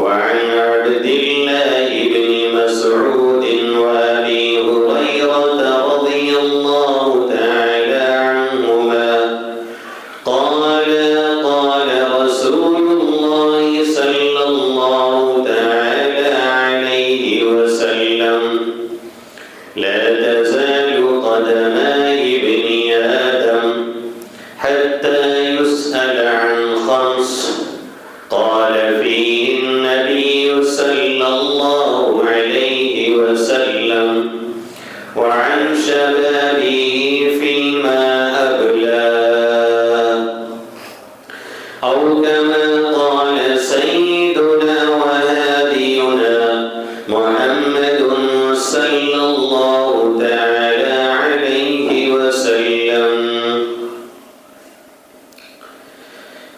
وعن عبد الله بن مسعود وأبي هريرة رضي الله تعالى عنهما قال قال رسول الله صلى الله تعالى عليه وسلم لا تزال قدما ابن آدم حتى يسأل عن خمس قال فيه النبي صلى الله عليه وسلم وعن شبابه فيما أبلاه أو كما قال سيدنا وهادينا محمد صلى الله تعالى عليه وسلم।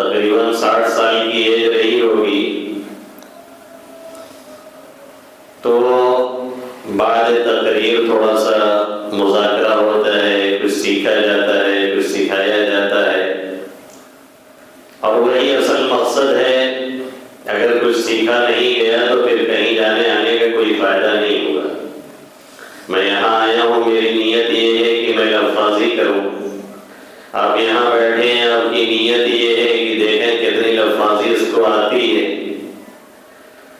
تقریباً 60 سال کی ایج رہی ہوگی، تو بعد تقریر تھوڑا سا مذاکرہ ہوتا ہے، کچھ سیکھا جاتا ہے، کچھ سکھایا جاتا ہے، اور وہی اصل مقصد ہے۔ اگر کچھ سیکھا نہیں گیا تو پھر کہیں جانے آنے کا کوئی فائدہ نہیں ہوگا۔ میں یہاں آیا ہوں، میری نیت یہ ہے کہ میں لفاظی کروں، آپ یہاں بیٹھے ہیں، آپ کی نیت یہ ہے کہ دیکھیں کتنی لفاظی اس کو آتی ہے،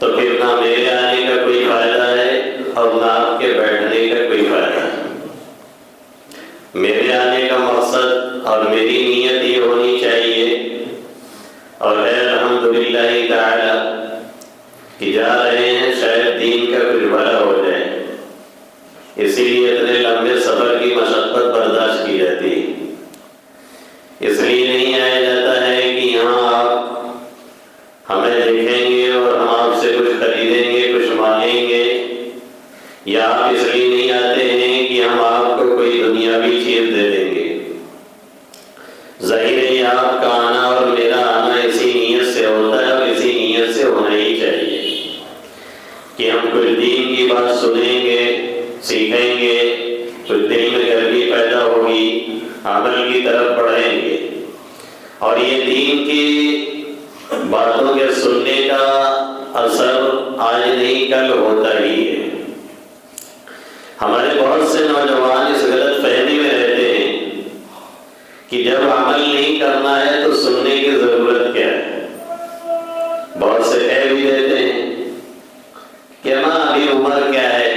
تو پھر نہ میرے آنے کا کوئی فائدہ ہے اور نہ آپ کے بیٹھنے کا کوئی فائدہ ہے۔ میرے آنے کا مقصد اور میری نیت یہ ہونی چاہیے، اور ہے الحمدللہ تعالی کہ جا رہے ہیں شاید دین کا کچھ بھلا ہو جائے، اسی لیے اتنے لمبے سفر کی مشقت برداشت کی جاتی ہے۔ اس لیے نہیں آیا جاتا ہے کہ یہاں آپ ہمیں دیکھیں گے اور ہم آپ سے کچھ خریدیں گے، کچھ مانگیں گے، یا آپ اس لیے نہیں آتے ہیں کہ ہم آپ کو کوئی دنیاوی چیز دے دیں گے۔ ظاہر ہے آپ کا آنا اور میرا آنا اسی نیت سے ہوتا ہے، اور اسی نیت سے ہونا ہی چاہیے کہ ہم کچھ دین کی بات سنیں گے، سیکھیں گے، کچھ دل میں گرمی پیدا ہوگی، عمل کی طرف بڑھیں گے، اور یہ دین کی باتوں کے سننے کا اثر آج نہیں کل ہوتا ہی ہے۔ ہمارے بہت سے نوجوان اس غلط فہمی میں رہتے ہیں کہ جب عمل نہیں کرنا ہے تو سننے کی ضرورت کیا ہے۔ بہت سے کہہ بھی دیتے ہیں کہ ماں ابھی عمر کیا ہے،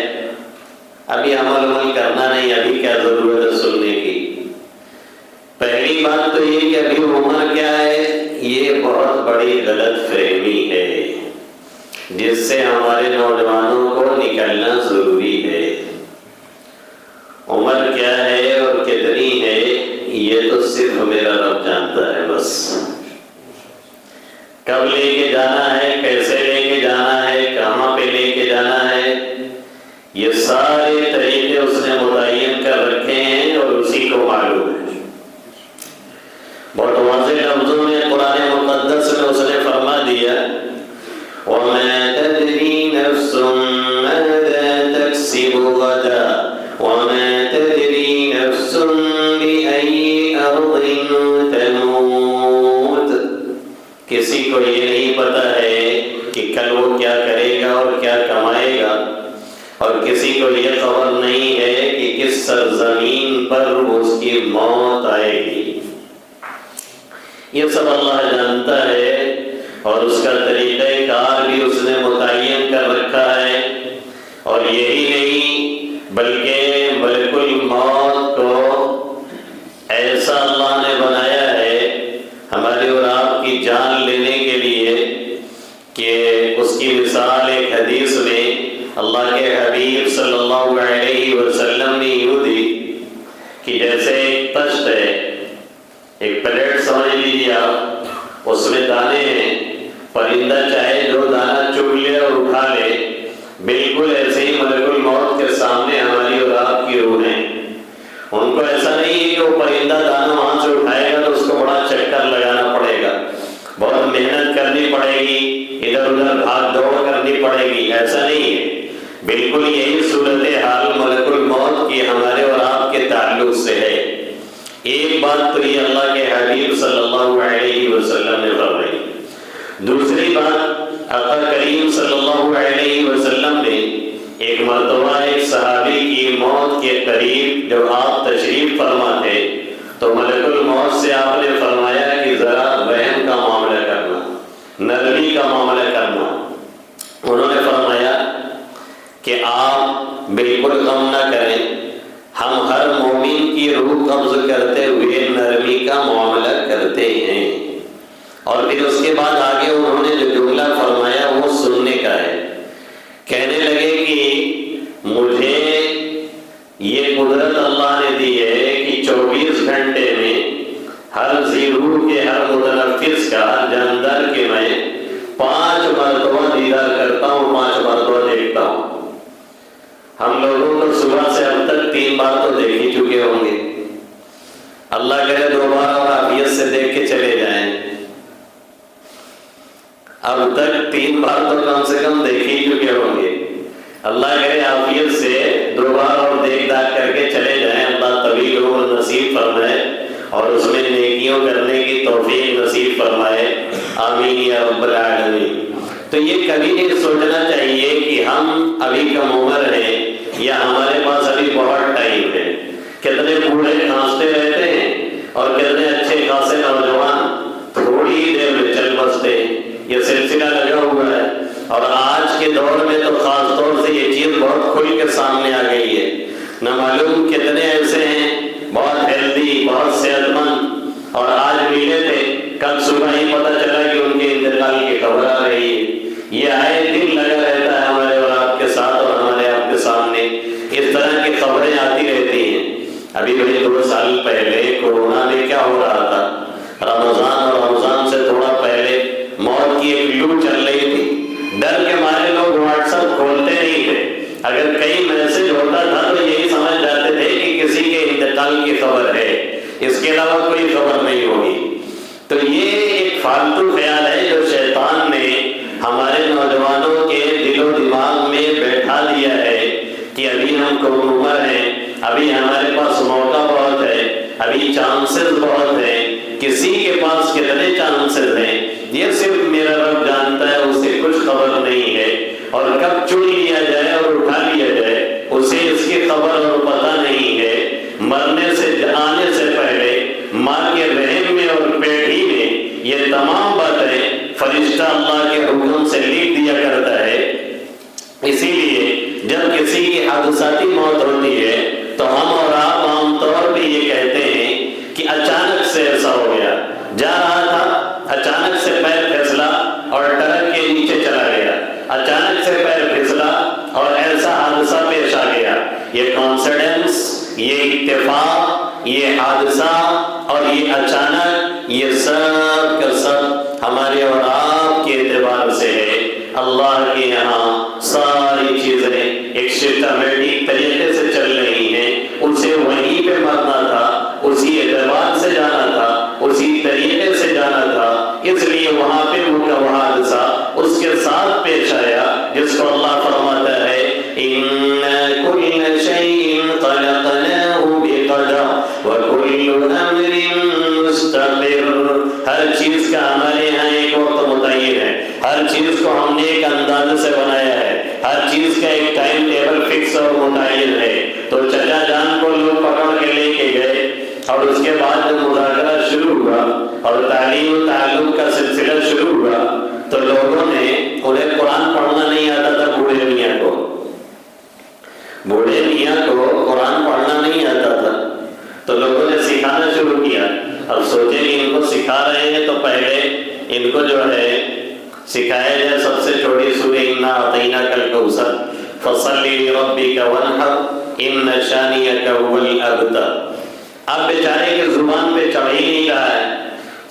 ابھی عمل کرنا نہیں، ابھی کیا ضرورت ہے سننے کی۔ پہلی بات تو یہ کہ ابھی عمر کیا ہے، یہ بہت بڑی غلط فہمی ہے جس سے ہمارے نوجوانوں کو نکلنا ضروری ہے۔ عمر کیا ہے اور کتنی ہے یہ تو صرف میرا رب جانتا ہے بس۔ کب لے کے جانا ہے، کیسے لے کے جانا ہے، کہاں پہ لے کے جانا ہے، یہ سارے طریقے اس نے متعین کر رکھے ہیں اور اسی کو معلوم ہے۔ بہت واضح لفظوں میں قرآن مقدس میں اس نے فرما دیا وَمَا تَدْرِي نَفْسٌ مَاذَا تَكْسِبُ غَدًا وَمَا تَدْرِي نَفْسٌ بِأَيِّ أَرْضٍ تَمُوتُ۔ کسی کو یہ نہیں پتا ہے کہ کل وہ کیا کرے گا اور کیا کمائے گا، اور کسی کو یہ خبر نہیں ہے کہ کس سرزمین پر اس کی موت آئے گی۔ یہ سب اللہ جانتا ہے، اور اس کا طریقہ کار بھی اس نے متعین کر رکھا ہے۔ اور یہی نہیں بلکہ ملک الموت کو ایسا اللہ نے بنایا ہے ہماری اور آپ کی جان لینے کے لیے کہ اس کی مثال ایک حدیث میں اللہ کے حبیب صلی اللہ علیہ وسلم نے یوں دی کہ جیسے ایک تشت ہے، ایک پلیٹ سمجھ لیجیے آپ، اس میں دانے ہیں، پرندہ چاہے جو دانہ چگ لے اور اٹھا لے، بالکل ایسے ہی ملک الموت کے سامنے ہماری اور آپ کی روح ہیں۔ ان کو ایسا نہیں ہے کہ وہ پرندہ دانہ وہاں سے اٹھائے گا تو اس کو بڑا چکر لگانا پڑے گا، بہت محنت کرنی پڑے گی، ادھر ادھر بھاگ دوڑ کرنی پڑے گی، ایسا نہیں ہے۔ بالکل یہی صورتحال ملک الموت کی ہمارے اور آپ کے تعلق سے ہے۔ ایک بات تو یہ اللہ کے حبیب صلی اللہ علیہ وسلم نے فرمائی۔ دوسری بات آقا کریم صلی اللہ علیہ وسلم نے ایک مرتبہ ایک صحابی کی موت کے قریب جب آپ تشریف فرما تھے تو ملک الموت سے آپ نے فرمایا کہ ذرا رحم کا معاملہ کرنا، نرمی کا معاملہ کرنا۔ انہوں نے فرمایا کہ آپ بالکل غم نہ کریں، ہم ہر مومن کی روح قبض کرتے ہوئے نرمی کا معاملہ کرتے ہیں۔ اور پھر اس کے بعد آگے انہوں نے جو جملہ فرمایا وہ سننے کا ہے۔ کہنے لگے کہ مجھے یہ قدرت اللہ نے دی ہے کہ 24 گھنٹے میں ہر ذی روح کے، ہر متنفس کا، ہر جاندار کے میں 5 مرتبہ دیدار کرتا ہوں، 5 مرتبہ دیکھتا ہوں۔ ہم لوگوں کو صبح سے اب تک 3 بار تو دیکھ ہی چکے ہوں گے، اللہ کرے 2 بار اور عافیت سے دیکھ کے چلے جائیں۔ اب تک 3 بار تو کم سے کم دیکھ ہی چکے ہوں گے. اللہ کرے عافیت سے 2 بار اور دیکھ داکھ کر کے چلے جائیں. اللہ طویل عمر نصیب فرمائے اور اس میں نیکیوں کرنے کی توفیق نصیب فرمائے. آمین یا رب العالمین. تو یہ کبھی نہیں سوچنا چاہیے کہ ہم ابھی کم عمر ہیں یا ہمارے پاس ابھی بہت ٹائم ہے. کتنے بوڑھے کھانستے رہتے ہیں اور کتنے اچھے خاصے نوجوان تھوڑی ہی دیر میں چل بستے ہیں. یہ سلسلہ لگا ہوا ہے اور آج کے دور میں تو خاص طور سے یہ چیز بہت کھل کے سامنے آ گئی ہے. نہ معلوم کتنے ایسے ہیں بہت ہیلدی بہت صحت مند اور آج ملے تھے کل صبح ہی پتہ چلا کہ ان کے انتقال کی خبر آ رہی ہے. یہ آئے دن لگا رہتا ہے ہمارے اور آپ کے ساتھ اور ہمارے آپ کے سامنے اس طرح کی خبریں آتی رہتی ہیں. ابھی 2 سال پہلے کورونا میں کیا ہو رہا تھا, رمضان اور رمضان سے تھوڑا پہلے موت کی ایک لو چل رہی تھی. ڈر کے مارے لوگ واٹس ایپ کھولتے نہیں تھے. اگر کئی میسج ہوتا تھا تو یہی سمجھ جاتے تھے کہ کسی کے انتقال کی خبر ہے, اس کے علاوہ کوئی خبر نہیں ہوگی. تو یہ ایک فالتو خیال ہے جو شیطان نے ہمارے نوجوانوں کے دل و دماغ میں بیٹھا دیا ہے کہ ابھی ہم کم عمر ہیں, ابھی ہمارے پاس موقع بہت ہے, ابھی چانسز بہت ہیں. کسی کے پاس کتنے چانسز ہیں یہ صرف میرا رب جانتا ہے, اسے کچھ خبر نہیں ہے. اور کب چن لیا جائے اور اٹھا لیا جائے اسے اس کی خبر اور پتہ نہیں ہے. مرنے سے آنے سے پہلے ماں کے رحم میں اور پیٹ ہی میں یہ تمام باتیں فرشتہ اللہ کے حکم سے لکھ دیا کرتا ہے. اسی لیے جب کسی کی حادثاتی موت ہوتی ہے تو ہم اور آپ عام طور پہ یہ کہتے ہیں کہ اچانک سے ایسا ہو گیا, جا رہا تھا اچانک سے پیر پھسلا اور ٹرک کے نیچے چلا گیا, اچانک سے پیر پھسلا اور ایسا حادثہ پیش آ گیا. یہ کانسیڈنس, یہ اتفاق, یہ حادثہ اور یہ اچانک, یہ سب کا سب ہمارے اور آپ کے اعتبار سے ہے. اللہ کے یہاں ساری چیزیں ایک سسٹمیٹک طریقے سے چل رہی ہیں. اسے وہیں پہ مرنا تھا, اسی اعتبار سے جانا تھا, اسی طریقے سے جانا تھا, اس لیے وہاں پہ وہ حادثہ اس کے ساتھ پیش آیا جس کو اللہ فرماتا ہے إِنَّ كُلَّ شَيْءٍ خَلَقْنَاهُ بِقَدَرٍ وَكُلُّ أَمْرٍ مُسْتَقِرٌ. ہر چیز کا ہمارے یہاں ایک وقت متعین ہے, ہر چیز کو ہم نے ایک انداز سے بنایا ہے, ہر چیز کا ایک ٹائم ٹیبل فکس اور متعین ہے. تو چچا جان کو لوگ پکڑ کے لے کے گئے اور اس کے بعد جب مذاکرہ شروع ہوا اور تعلیم و تعلم کا سلسلہ شروع ہوا تو لوگوں نے, انہیں قرآن پڑھنا نہیں آتا تھا, بوڑھے میاں کو قرآن پڑھنا نہیں آتا تھا تو لوگوں نے سکھانا شروع کیا. اب سوچے کہ ان کو سکھا رہے ہیں تو پہلے ان کو جو ہے سکھایا جائے سب سے چھوٹی سورہ اِنَّا أَعْطَيْنَاكَ الْكَوْثَرَ فَصَلِّ لِرَبِّكَ وَانْحَرْ إِنَّ شَانِئَكَ هُوَ الْأَبْتَرُ. اب بیچارے کے زبان پہ چڑھ ہی نہیں رہا ہے.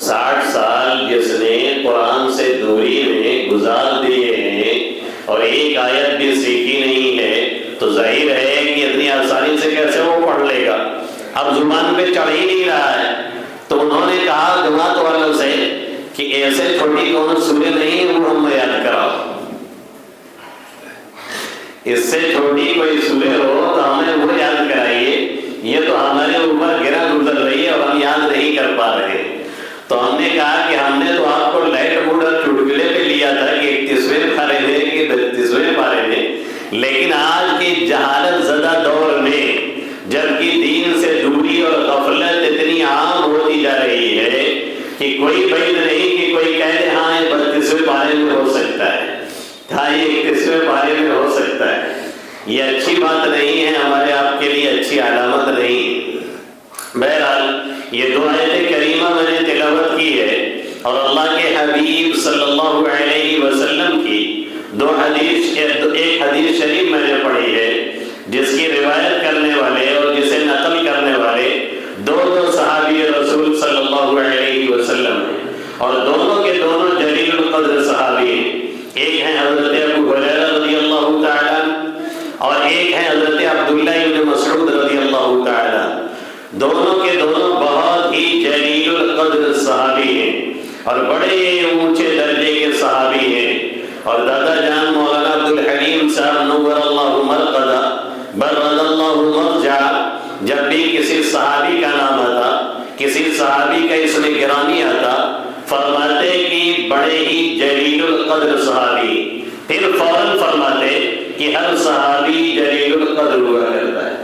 60 سال جس نے قرآن سے دوری میں گزار دیے ہیں اور ایک آیت بھی سیکھی نہیں ہے تو ظاہر ہے کہ اتنی آسانی سے کیسے وہ پڑھ لے گا. اب زبان پہ چڑھ ہی نہیں رہا ہے تو انہوں نے کہا جماعت والوں سے کہ ایسے چھوٹی کون سورہ نہیں وہ ہم یاد کراؤ, اس سے چھوٹی کوئی سورہ ہو تو ہمیں وہ یاد کرائیے. یہ تو ہمارے اوپر گرا گزر رہی ہے اور ہم یاد نہیں کر پا رہے. تو ہم نے کہا کہ ہم نے تو آپ کو لائٹ بورڈ اور چٹکلے پہ لیا تھا کہ 31ویں پارے میں کہ 32ویں پارے میں, لیکن آج کی جہالت زدہ دور میں جبکہ دین سے دوری اور غفلت اتنی عام ہوتی جا رہی ہے کہ کوئی بعید نہیں کہ کوئی کہہ دے ہاں یہ 32ویں پارے میں ہو سکتا ہے, ہاں یہ 31ویں پارے میں ہو سکتا ہے. یہ اچھی بات نہیں ہے, ہمارے آپ کے لیے اچھی علامت نہیں. بہرحال یہ 2 آیت کریمہ میں نے تلاوت کی ہے اور اللہ کے حبیب صلی اللہ علیہ وسلم کی 2 حدیث, ایک حدیث شریف میں نے پڑھی ہے جس کی روایت کرنے والے اور جسے نقل کرنے والے 2 صحابی رسول صلی اللہ علیہ وسلم ہیں اور دونوں کے دونوں جلیل القدر صحابی ہیں. ایک ہیں حضرت ابو ہریرہ رضی اللہ تعالی اور ایک ہے حضرت عبداللہ ابن مسعود رضی اللہ تعالی. دونوں کے دونوں بہت ہی جلیل القدر صحابی ہیں اور بڑے اونچے درجے کے صحابی اور دادا جان مولانا عبدالحلیم صاحب نور اللہ مرقدہ برد اللہ مرجع، جب بھی کسی صحابی کا نام آتا، کسی صحابی کا اسم گرامی آتا، فرماتے کہ بڑے ہی جلیل القدر صحابی، پھر فوراً فرماتے کہ ہر صحابی جلیل القدر ہوا کرتا ہے،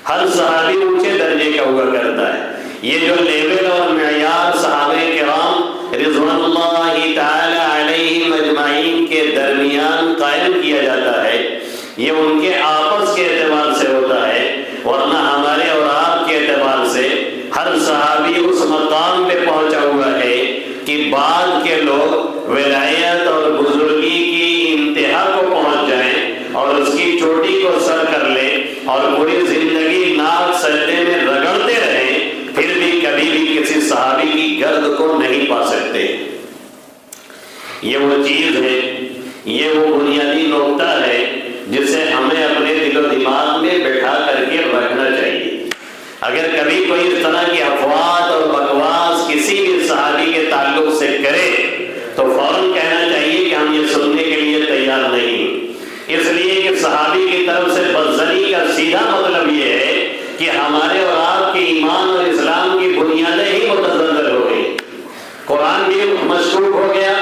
ہر صحابی اونچے درجے کا ہوا کرتا ہے۔ یہ جو لیول اور معیار صحابہ کرام رضوان اللہ تعالی علیہم اجمعین کے درمیان قائم کیا جاتا ہے، یہ ان کے آپس کے اعتبار سے ہوتا ہے، ورنہ ہمارے اور آپ کے اعتبار سے ہر صحابی اس مقام پہ پہنچا ہوا ہے کہ بعد کے لوگ ولایت اور بزرگی کی انتہا کو پہنچ جائیں اور اس کی چوٹی کو سر کر لیں اور پوری زندگی ناک سجدے میں رگڑتے رہیں، پھر بھی کبھی بھی کسی صحابی کی گرد کو نہیں پا سکتے۔ یہ وہ چیز ہے، یہ وہ بنیادی نقطہ ہے جسے ہمیں اپنے دل و دماغ میں بٹھا کر کے رکھنا چاہیے۔ اگر کبھی کوئی اس طرح کی افواہ اور بکواس کسی بھی صحابی کے تعلق سے کرے تو فوراً کہنا چاہیے کہ ہم یہ سننے کے لیے تیار نہیں، اس لیے کہ صحابی کی طرف سے بدزنی کا سیدھا مطلب یہ ہے کہ ہمارے اور آپ کے ایمان اور اسلام کی بنیادیں ہی متزلزل ہو گئی، قرآن بھی مشکوک ہو گیا،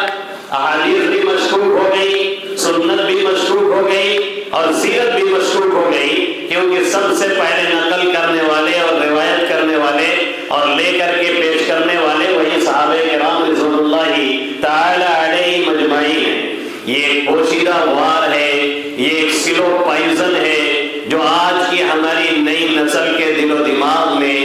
احادیث بھی مشکوک ہو گئی، سنت بھی مشکوک ہو گئی اور سیرت بھی مشکوک ہو گئی، کیونکہ سب سے پہلے نقل کرنے والے اور روایت کرنے والے اور لے کر کے پیش کرنے والے وہی صحابہ کرام رضوان اللہ تعالی علیہم اجمعین ہیں۔ یہ ایک پوشیدہ وار ہے، یہ ایک سلو پائزن ہے جو آج کی ہماری نئی نسل کے دل و دماغ میں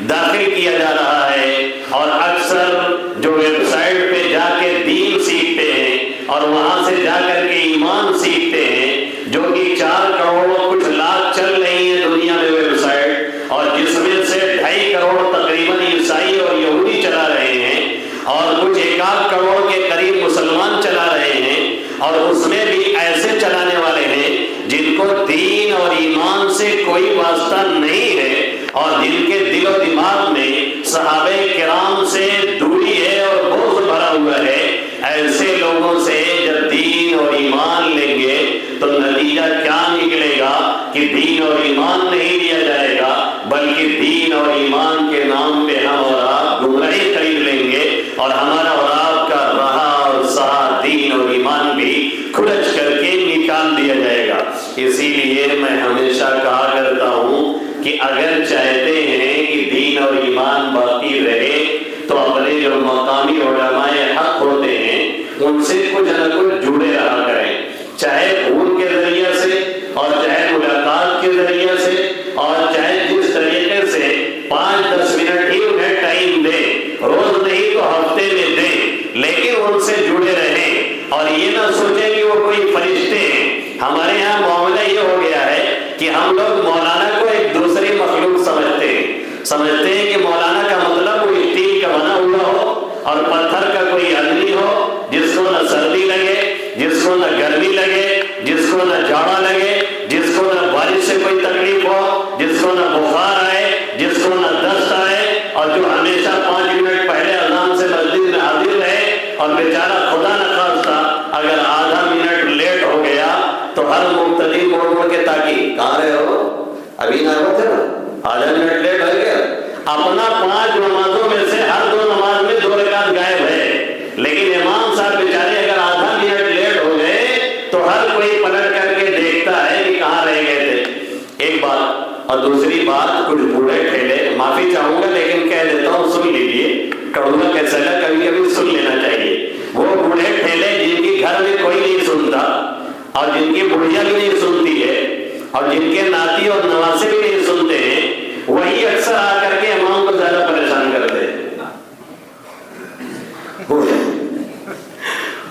داخل کیا جا رہا ہے، اور اکثر جو ویب سائٹ پہ جا کے دین سیکھتے ہیں اور وہاں سے جا کر کے ایمان سیکھتے ہیں، جو کہ 4 کروڑ کچھ لاکھ چل رہی ہیں دنیا میں ویب سائٹ، اور جس میں سے 2.5 کروڑ تقریباً عیسائی اور یہودی چلا رہے ہیں اور کچھ 1 کروڑ کے قریب مسلمان چلا رہے ہیں، اور اس میں بھی ایسے چلانے والے ہیں جن کو دین اور ایمان سے کوئی واسطہ نہیں ہے اور جن کے دل و دماغ میں صحابہ کرام سے دوری ہے اور بغض بھرا ہوا ہے۔ ایسے لوگوں سے جب دین اور ایمان لیں گے تو نتیجہ کیا نکلے گا کہ دین اور ایمان نہیں دیا جائے گا، بلکہ دین اور ایمان کے نام پہ ہم اور آپ گمراہی خرید لیں گے، اور ہمارا اور آپ کا رہا اور سہا دین اور ایمان بھی کھرچ کر کے نکال دیا جائے گا۔ اسی لیے میں ہمیشہ کہا کرتا ہوں کہ اگر چاہتے ہیں کہ دین اور ایمان باقی رہے تو اپنے جو مقامی علماء حق ہوتے ہیں ان سے کچھ نہ کچھ جڑے رہا کریں، چاہے فون کے ذریعے سے اور چاہے ملاقات کے ذریعے سے اور چاہے جس طریقے سے 5-10 منٹ ہی انہیں ٹائم دیں، روز نہیں تو ہفتے میں دیں، لیکن ان سے جڑے رہیں اور یہ نہ سوچیں کہ وہ کوئی فرشتے ہیں۔ ہمارے یہاں معاملہ یہ ہو گیا ہے کہ ہم لوگ مولانا کو ایک دوسری مخلوق سمجھتے ہیں کہ مولانا کا مطلب وہ اسٹیل کا بنا ہوا ہو اور پتھر کا کوئی آدمی ہو جس کو نہ سردی لگے، جس کو نہ گرمی لگے، جس کو نہ جاڑا لگے، جس کو نہ بارش سے کوئی تکلیف ہو، جس کو نہ بخار آئے، جس کو نہ دست آئے، اور جو ہمیشہ 5 منٹ پہلے اذان سے مسجد میں حاضر رہے، اور بیچارہ خدا نہ خواستہ اگر آدھا منٹ لیٹ ہو گیا تو ہر مبتدی مڑ کے تاکہ کہاں رہے ہو، ابھی نہ ہو تھے نا، آدھا منٹ لیٹ ہو گیا، اپنا 5 نمازوں میں سے ہر 2 نماز میں 2 رکعت غائب ہے، لیکن امام صاحب بیچارے اگر آدھا منٹ لیٹ ہو گئے تو ہر کوئی پلٹ کر کے دیکھتا ہے کہ کہاں رہ گئے تھے۔ ایک بات، اور دوسری بات، کچھ بوڑھے ٹھیلے، معافی چاہوں گا لیکن کہہ دیتا ہوں سن لیجیے، کڑوا کیسا لگا کبھی کبھی سن لینا چاہیے۔ وہ بوڑھے ٹھیلے جن کی گھر میں کوئی نہیں سنتا اور جن کی بڑھیا بھی نہیں سنتی ہے اور جن کے ناتی اور نواسے بھی نہیں سنتے ہیں، وہی اکثر آ کر کے امام کو زیادہ پریشان کرتے ہیں،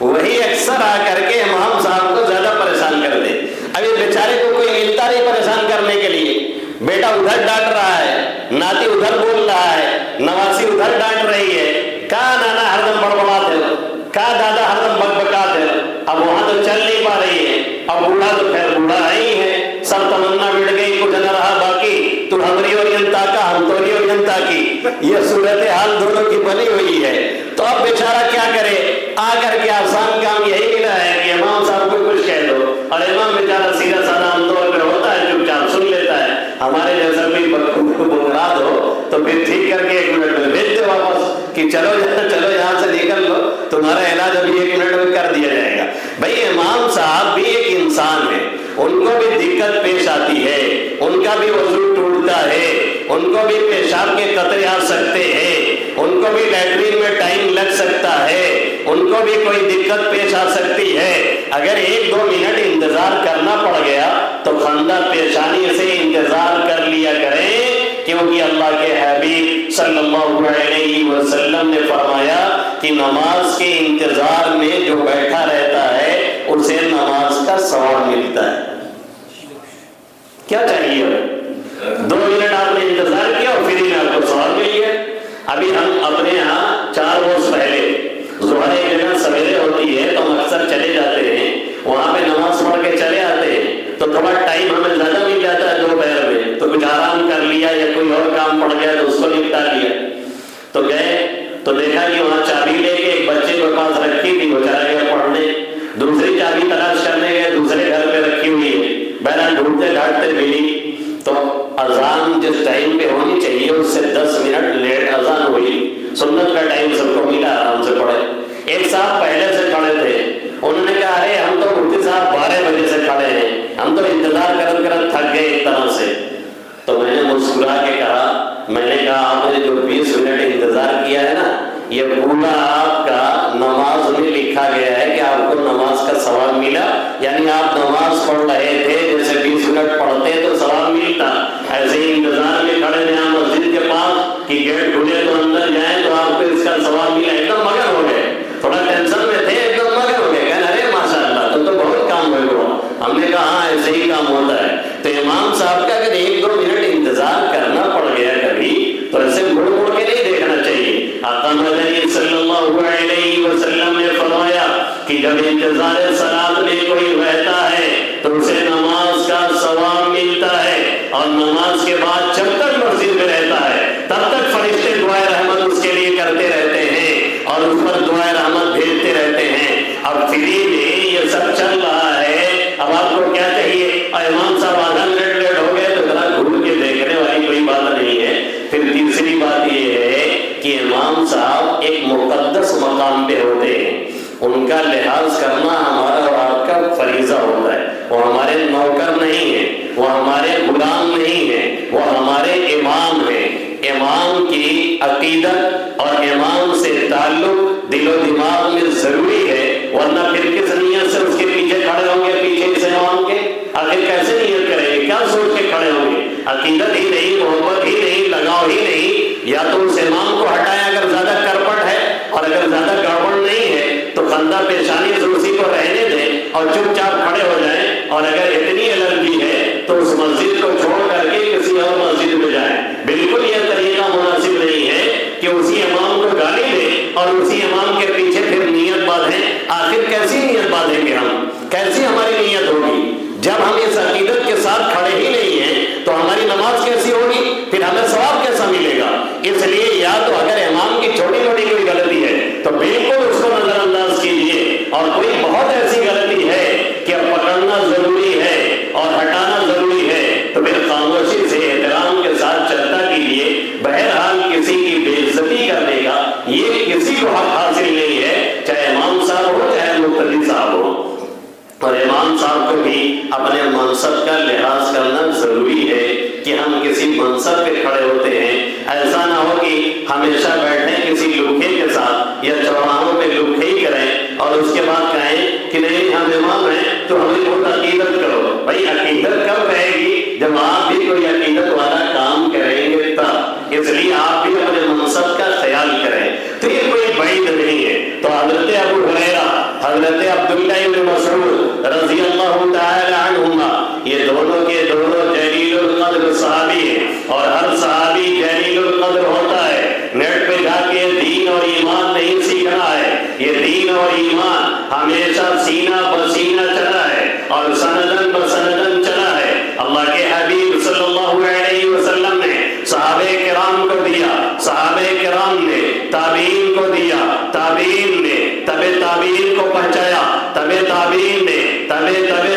وہی اکثر آ کر کے امام صاحب کو زیادہ پریشان کرتے ہیں۔ ابھی بیچارے کو کوئی ملتا نہیں پریشان کرنے کے لیے، بیٹا ادھر ڈانٹ رہا ہے، ناتی ادھر بول رہا ہے، نواسی ادھر ڈانٹ رہی ہے، کہاں نانا ہر دم بڑبڑاتے ہو، کہاں دادا ہر دم بکبکاتے ہو، اب وہاں تو چل نہیں پا رہی ہے، اب بوڑھا تو خیر بوڑھا ہی ہے، سب تمنا مٹ گئی، کچھ نہ رہا باقی، تو ہمری اور جنتا کا ہم توری اور جنتا کی، یہ صورتحال دونوں کی بنی ہوئی ہے۔ تو اب بیچارہ کیا کرے، آ کر کے آسان کام یہی ملا ہے کہ امام صاحب جائے تو بھی 1 منٹ میں کر دیا جائے گا۔ بھائی امام صاحب بھی ایک انسان ہے، ان کو بھی دقت پیش آتی ہے، ان کا بھی وضو ٹوٹتا ہے، ان کو بھی پیشاب کے قطرے آ سکتے ہیں، ان کو بھی لیٹرین میں ٹائم لگ سکتا ہے، ان کو بھی کوئی دقت پیش آ سکتی ہے۔ اگر 1-2 منٹ انتظار کرنا پڑ گیا تو خندہ پیشانی سے انتظار کر لیا کریں، کیونکہ اللہ کے حبیب صلی اللہ علیہ وسلم نے فرمایا کہ نماز کے انتظار میں جو بیٹھا رہتا ہے اسے نماز کا ثواب ملتا ہے۔ کیا چاہیے؟ 2 منٹ آپ نے انتظار کیا اور پھر ہی آپ کو ثواب مل گیا۔ ابھی ہم اپنے ہاں 4 روز پہلے ظہر ایک جگہ سویرے ہوتی ہے تو ہم اکثر چلے جاتے ہیں، وہاں پہ نماز پڑھ کے چلے آتے ہیں تو تھوڑا ٹائم ہمیں زیادہ مل جاتا ہے دوپہر میں، تو کچھ آرام کر لیا یا کوئی اور کام پڑ گیا تو اس کو نپٹا لیا۔ تو گئے تو دیکھا کہ وہاں چابی لے کے ایک بچے کے پاس رکھی تھی، وہ چلا گیا پڑھنے، دوسری چابی تلاش کرنے گئے، دوسرے گھر پہ رکھی ہوئی ہے، بہرحال ڈھونڈتے ڈھانٹتے ملی تو اذان جس ٹائم پہ ہونی چاہیے اس سے 10 منٹ لیٹ اذان ہوئی۔ سنت کا ٹائم سب کو ملا، آرام سے پڑھے۔ ایک صاحب پہلے سے کھڑے تھے، انہوں نے کہا ارے ہم تو مفتی صاحب 12 بجے سے کھڑے ہیں، ہم تو انتظار کرت کرت تھک گئے ایک طرح سے۔ تو میں نے مسکرا کے کہا، میں نے کہا آپ نے جو 20 منٹ انتظار کیا ہے نا، یہ پورا آپ کا نماز میں لکھا گیا ہے کہ آپ کو نماز کا ثواب ملا، یعنی آپ نماز پڑھ رہے تھے، جیسے 20 منٹ پڑھتے تو ثواب ملتا، ایسے ہی انتظار میں کھڑے تھے مسجد کے پاس کہ گیٹ کھلے تو اندر جائیں تو آپ کو اس کا ثواب ملا، ایک دم مگن ہو گئے، تھوڑا ٹینشن میں تھے، ایک دم مگن ہو گئے، کہنا ارے ماشاء اللہ تو بہت کام ہوا۔ ہم نے کہا ہاں ایسے ہی کام ہوتا ہے۔ تو امام صاحب کا اگر 1-2 منٹ انتظار کرنا پڑ گیا کبھی تو ایسے مڑ مڑ کے نہیں دیکھنا چاہیے۔ آقا مدنی صلی اللہ علیہ وسلم نے فرمایا کہ جب انتظار صلاۃ میں کوئی رہتا ہے تو اسے نماز کا ثواب ملتا ہے، اور نماز کے بعد جب تک مسجد میں رہتا ہے تب تک فرشتے دعائے رحمت اس کے لیے کرتے رہتے ہیں اور اس پر دعائے رحمت بھیجتے رہتے ہیں۔ اب فری میں یہ سب چل رہا ہے، اب آپ کو کیا چاہیے؟ امام صاحب آدھا منٹ لیٹ ہو گئے تو ذرا گھوم کے دیکھنے والی کوئی بات نہیں ہے۔ پھر تیسری بات یہ ہے کہ امام صاحب ایک مقدس مقام پہ ہوتے ہیں، ان کا لحاظ کرنا ہمارا اور آپ کا فریضہ ہوتا ہے۔ وہ ہمارے نوکر نہیں ہیں، وہ ہمارے غلام نہیں ہیں، وہ ہمارے امام ہیں۔ امام کی عقیدت اور امام سے تعلق دل و دماغ میں ضروری ہے، ورنہ پھر کس نیت سے اس کے پیچھے کھڑے ہوں گے؟ پیچھے اس امام کے آخر کیسے نیت کریں گے؟ کیا سوچ کے کھڑے ہوں گے؟ عقیدت ہی نہیں، محبت ہی نہیں، لگاؤ ہی نہیں، یا تو اس امام کو ہٹائیں اگر زیادہ کرپٹ ہے، اور اگر زیادہ گڑبڑ نہیں ہے تو خندہ پیشانی سے اسی کو رہنے دیں اور چپ چاپ کھڑے ہو جائیں، اور اگر اتنی الرجی ہے تو اس مسجد کو چھوڑ کر کے کسی اور مسجد میں جائیں۔ بالکل یہ طریقہ مناسب نہیں ہے کہ اسی امام کو گالی دیں اور اسی امام کے پیچھے پھر نیت باندھیں۔ آخر کیسی نیت باندھیں گے ہم؟ کیسی ہماری نیت ہوگی جب ہم اس عقیدت کے ساتھ کھڑے ہی نہیں ہیں؟ تو ہماری نماز کیسی ہوگی؟ پھر ہمیں ثواب کیسا ملے گا؟ اس لیے یا تو اگر امام کی چھوٹی موٹی کوئی غلطی ہے تو بالکل اس کو نظر انداز کیجیے، اور کوئی بہت ایسی غلطی ہے کہ پکڑنا ضروری ہے اور ہٹانا ضروری ہے تو پھر خاموشی سے احترام کے ساتھ چلتا کیجیے۔ بہرحال کسی کی بے عزتی کرنے کا یہ کسی کو حق حاصل نہیں ہے، چاہے امام صاحب ہو چاہے مقتدی صاحب ہو۔ اور امام صاحب کو بھی اپنے منصب کا لحاظ کرنا ضروری ہے کہ ہم کسی منصب پہ کھڑے ہوتے ہیں، ایسا نہ ہو کہ ہمیشہ بیٹھیں کسی لوکھے کے ساتھ یا چوراہوں پہ لوکھے ہی کریں اور اس کے بعد کہیں کہ نہیں ہم امام ہیں تو ہمیں خود عقیدت کرو۔ بھائی عقیدت کب رہے گی؟ جب آپ بھی کوئی عقیدت والا کام کریں گے تب۔ اس لیے آپ بھی اپنے منصب کا خیال کریں۔ تو یہ کوئی بعید نہیں ہے۔ تو حضرت ابو ہریرہ، حضرت عبداللہ بن مسعود رضی اللہ تعالی عنہما، یہ دونوں کے دونوں جلیل القدر صحابی ہیں، اور ہر صحابی جلیل القدر ہوتا ہے۔ نیٹ پہ جا کے دین اور ایمان نہیں سیکھنا ہے، یہ دین اور ایمان ہمیشہ سینہ بسینہ چلا ہے اور سندن بسندن چلا ہے۔ اللہ کے حبیب صلی اللہ علیہ وسلم نے صحابہ کرام کو دیا، صحابہ کرام نے تابعین کو دیا، تابعین نے تبع تابعین کو پہنچایا، تبع تابعین نے تبع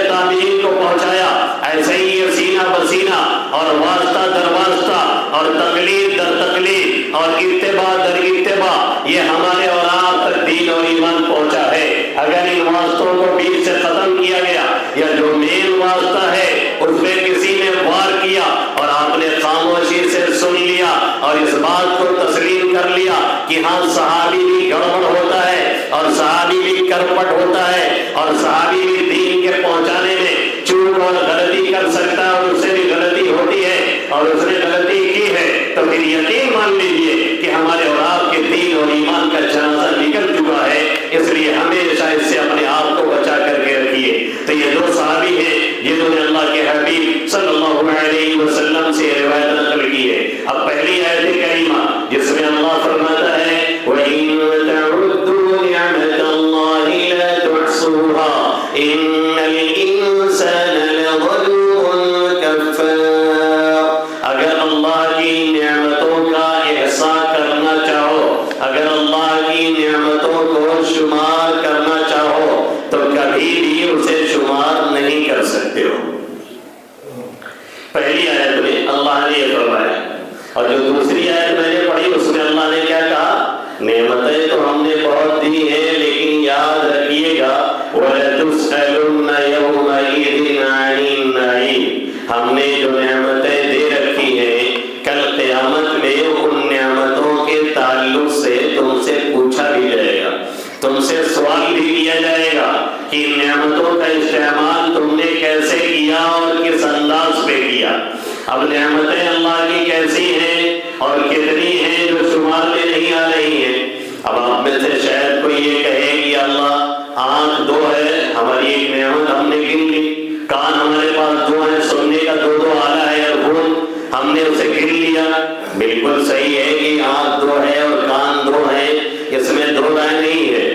تابعین کو پہنچایا۔ ایسے ہی یہ سینہ بسینہ اور واسطہ در واسطہ اور تقلید در تقلید اور اتباع در اتباع یہ ہمارے اور آپ تک دین اور ایمان پہنچا ہے۔ اگر ان واسطوں کو بیچ سے ختم کیا گیا یا جو مین واسطہ ہے اس پہ کسی نے وار کیا اور آپ نے خاموشی سے سن لیا اور اس بات کو تسلیم کر لیا کہ ہاں صحابی بھی گڑبڑ ہوتا ہے اور صحابی بھی کرپٹ ہوتا ہے اور صحابی بھی دین کے پہنچانے میں چوک اور غلطی کر سکتا ہے اور اس سے بھی غلطی ہوتی ہے اور اس نے غلطی کی ہے، تو پھر یقین مان لیجئے کہ ہمارے اور آپ کے دین اور ایمان کا جنازہ نکل چکا ہے۔ اس لیے ہمیشہ اس سے اپنے آپ کو بچا کر کے رکھیے۔ تو یہ دو صحابی ہیں جنہوں نے اللہ کے حبیب صلی اللہ علیہ وسلم سے روایت نقل کی ہے۔ اب پہلی آیت کریمہ جس میں اللہ فرماتا ہے وَإِن تَعُدُّوا نِعْمَةَ اللَّهِ لَا تُحْصُوهَا إِنَّ الْإِنسَانَ لَظَلُومٌ كَفَّارٌ۔ اگر اللہ کی نعمتوں کا احصاء کرنا چاہو، اگر اللہ کی نعمتوں کو شمار کرنا چاہو تو کبھی بھی اسے شمار نہیں کر سکتے ہو۔ پہلی آیت میں اللہ نے یہ فرمایا، اور جو دوسری آیت میں نے پڑھی اس میں اللہ نے کیا کہا؟ نعمتیں تو ہم نے بہت دی ہیں لیکن یاد رکھیے گا وَلَتُسْأَلُنَّ يَوْمَئِذٍ عَنِ النَّعِيمِ، ہم نے جو نعمتیں دے رکھی ہیں کل قیامت میں ان نعمتوں کے تعلق سے تم سے پوچھا بھی جائے گا، تم سے سوال بھی کیا جائے گا کہ ان نعمتوں کا استعمال تم نے کیسے کیا اور کس انداز پہ کیا۔ اب نعمتیں اللہ کی کیسی ہیں اور کتنی ہیں جو شمار میں نہیں آ رہی ہیں۔ اب آپ میں سے شاید کوئی یہ کہے کہ اللہ آنکھ دو ہے، ہماری ایک نعمت ہم نے گن لی، کان ہمارے پاس دو ہیں، سننے کا دو دو آلہ ہے اور خون ہم نے اسے گن لیا۔ بالکل صحیح ہے کہ آنکھ دو ہے اور کان دو ہیں، اس میں دو رائے نہیں ہے،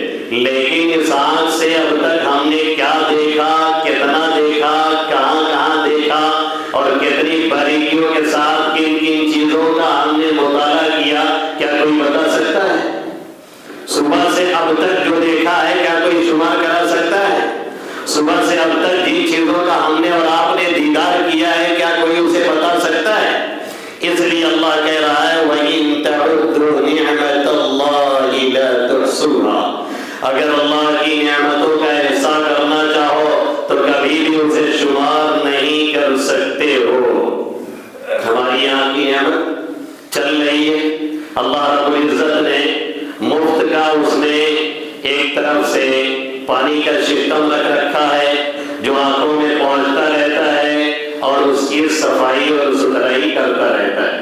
لیکن اس آنکھ سے اب تک ہم نے کیا دیکھا، کتنا دیکھا، کہاں کہاں دیکھا اور کتنی باریکیوں کے ساتھ کن کن چیزوں کا ہم نے مطالعہ کیا، کیا کوئی بتا سکتا ہے؟ صبح سے اب تک جو دیکھا ہے کیا کوئی شمار کرا سکتا ہے؟ صبح سے اب تک جن چیزوں کا ہم نے اور آپ نے دیدار کیا ہے کیا کوئی اسے بتا سکتا ہے؟ اس لیے اللہ کہہ رہا ہے وَإِن تَعُدُّوا نِعْمَةَ اللَّهِ لَا تُحْصُوهَا، اگر اللہ کی نعمتوں کا احصاء کرنا چاہو تو کبھی بھی اسے شمار نہیں کر سکتے ہو۔ ہماری یہاں کی نعمت چل رہی ہے، اللہ رب العزت نے مفت کا اس نے ایک طرف سے پانی کا سسٹم رکھ رکھا ہے جو آنکھوں میں پہنچتا رہتا ہے اور اس کی صفائی اور ستھرائی کرتا رہتا ہے۔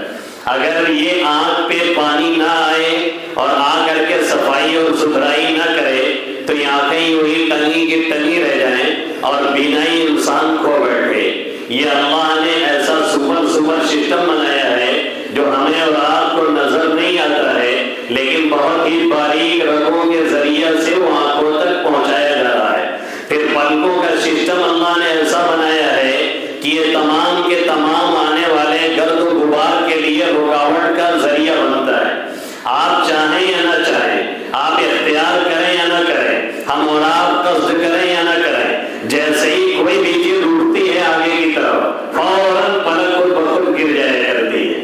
اگر یہ آنکھ پہ پانی نہ آئے اور آ کر کے صفائی اور ستھرائی نہ کرے تو یہ آنکھیں یوں ہی ٹنگی کی ٹنگی رہ جائیں اور بینائی انسان کھو بیٹھے۔ یہ اللہ نے ایسا سپر سسٹم بنایا ہے جو ہمیں اور آپ کو نظر نہیں آتا ہے لیکن بہت ہی باریک رگوں کے ذریعے سے وہ آنکھوں تک پہنچایا جا رہا ہے۔ پھر پلکوں کا سسٹم اللہ نے ایسا بنایا ہے کہ یہ تمام کے تمام آنے والے گرد و غبار کے لیے رکاوٹ کا ذریعہ بنتا ہے۔ آپ چاہیں یا نہ چاہیں، آپ اختیار کریں یا نہ کریں، ہم اور آپ قصد کریں یا نہ کریں، جیسے ہی کوئی بھی چیز اٹھتی ہے آگے کی طرف فوراً پلک خود بخود گر جایا کرتی ہے،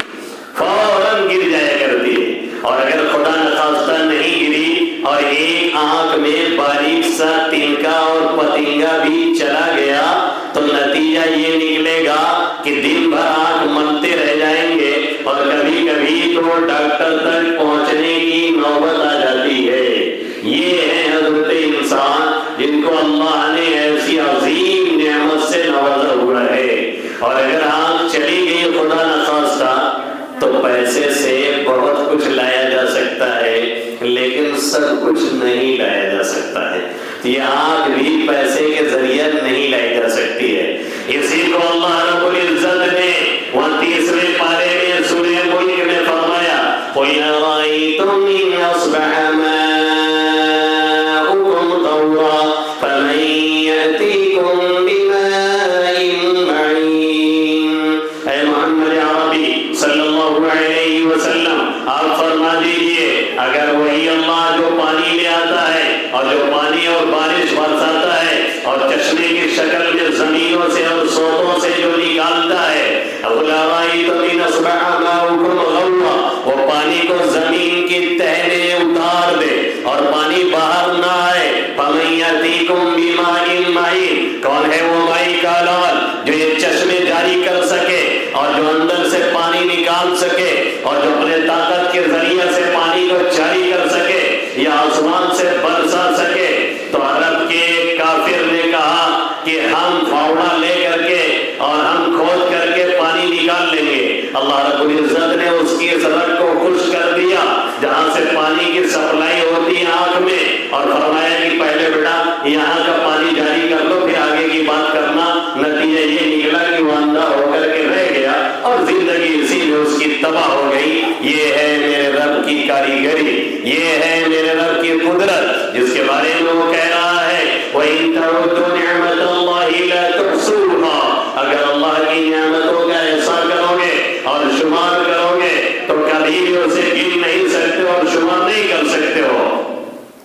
فوراً گر جایا کرتی ہے۔ اور اگر خدا نخواستہ نہیں گری اور ایک آنکھ میں باریک سا تنکا اور پتنگا بھی چلا گیا تو نتیجہ یہ نکلے گا کہ دن بھر آنکھ ملتے رہ جائیں گے اور کبھی کبھی تو ڈاکٹر تک پہنچنے کی نوبت آ جاتی ہے۔ یہ ہے حضرت انسان جن کو اللہ نے ایسی عظیم نعمت سے نوازا ہوا ہے۔ اور اگر آنکھ چلی گئی خدا نخواستہ تو پیسے سے بہت کچھ لایا جا سکتا ہے لیکن سب کچھ نہیں لایا جا سکتا ہے۔ یہ آنکھ بھی پیسے کے ذریعے نہیں لائی جا سکتی ہے۔ اسی کو اللہ رب العزت نے 29ویں پارے میں سورہ ملک میں فرمایا قُلْ أَرَأَيْتُمْ إِنْ أَصْبَحَ مَاؤُكُمْ غَوْرًا فَمَنْ يَأْتِيكُمْ بِمَاءٍ مَّعِينٍ۔ اے محمد عربی صلی اللہ علیہ وسلم آپ فرما دیجئے اگر وہی اللہ جو پانی لے آتا ہے اور جو پانی اور بارش برساتا ہے اور چشمے کی شکل میں زمینوں سے اور سوتوں سے جو نکالتا ہے وہ پانی کو زمین کی تہ میں اتار دے اور پانی باہر نہ آئے کی اس رگ کو خشک کر دیا جہاں سے پانی کی سپلائی ہوتی ہے آنکھ میں، اور فرمایا کہ پہلے بیٹا یہاں کا پانی جاری کر لو، پھر آگے کی بات کرنا۔ نتیجہ یہ نکلا کہ وہ اندھا ہو کر کے رہ گیا اور زندگی اسی میں اس کی تباہ ہو گئی۔ یہ ہے میرے رب کی کاریگری، یہ ہے میرے رب کی قدرت، جس کے بارے میں وہ کہہ رہا ہے وَإِن تَعُدُّوا نِعْمَتَ اللَّهِ لَا تُحْصُوهَا۔ اگر اللہ کی نعمتوں کا احصاء کرو گے اور شمار کرو گے تو کبھی بھی اسے گن نہیں سکتے اور شمار نہیں کر سکتے ہو۔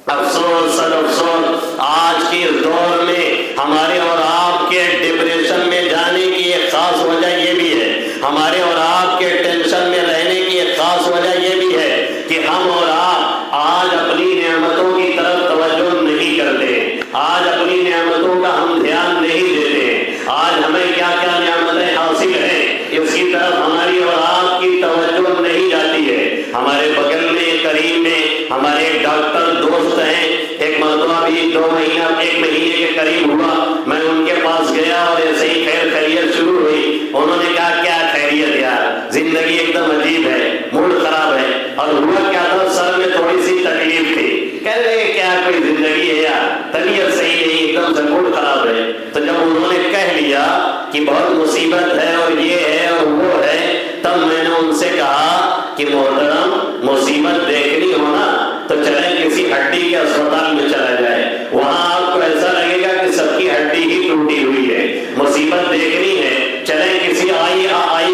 افسوس سد افسوس، آج کے دور میں ہمارے اور آپ کے ڈپریشن میں جانے کی ایک خاص وجہ یہ بھی ہے، ہمارے اور آپ کے ٹینشن میں رہنے کی ایک خاص وجہ یہ بھی ہے کہ ہم اور آپ آج اپنی نعمتوں کی طرف توجہ نہیں کرتے، آج اپنی نعمتوں کا ہم دھیان نہیں دیتے، آج ہمیں کیا کیا نعمتیں حاصل ہیں اس کی طرف ہماری اور آپ کی توجہ نہیں جاتی ہے۔ ہمارے بغل میں قریب میں ہمارے ایک ڈاکٹر دوست ہیں، ایک مرتبہ بھی 1 مہینے کے قریب ہوا، میں ان کے پاس گیا اور ایسے ہی خیر خیریت شروع ہوئی۔ انہوں نے کہا کیا خیریت یار، زندگی ایک دم عجیب ہے، موڈ خراب ہے، اور ہوا کیا تھا سر میں تھوڑی سی تکلیف تھی، کہنے لگے کیا کوئی زندگی ہے یار، طبیعت صحیح نہیں، ایک دم سے موڈ خراب ہے۔ تو جب انہوں نے کہہ لیا کہ بہت مصیبت ہے اور یہ ہے اور وہ ہے، تب میں نے ان سے کہا کہ محترم مصیبت دیکھنی ہو نا تو چلیں کسی ہڈی کے اسپتال میں چلا جائے، وہاں آپ کو ایسا لگے گا کہ سب کی ہڈی ہی ٹوٹی ہوئی ہے۔ مصیبت دیکھنی ہے چلیں کسی آئی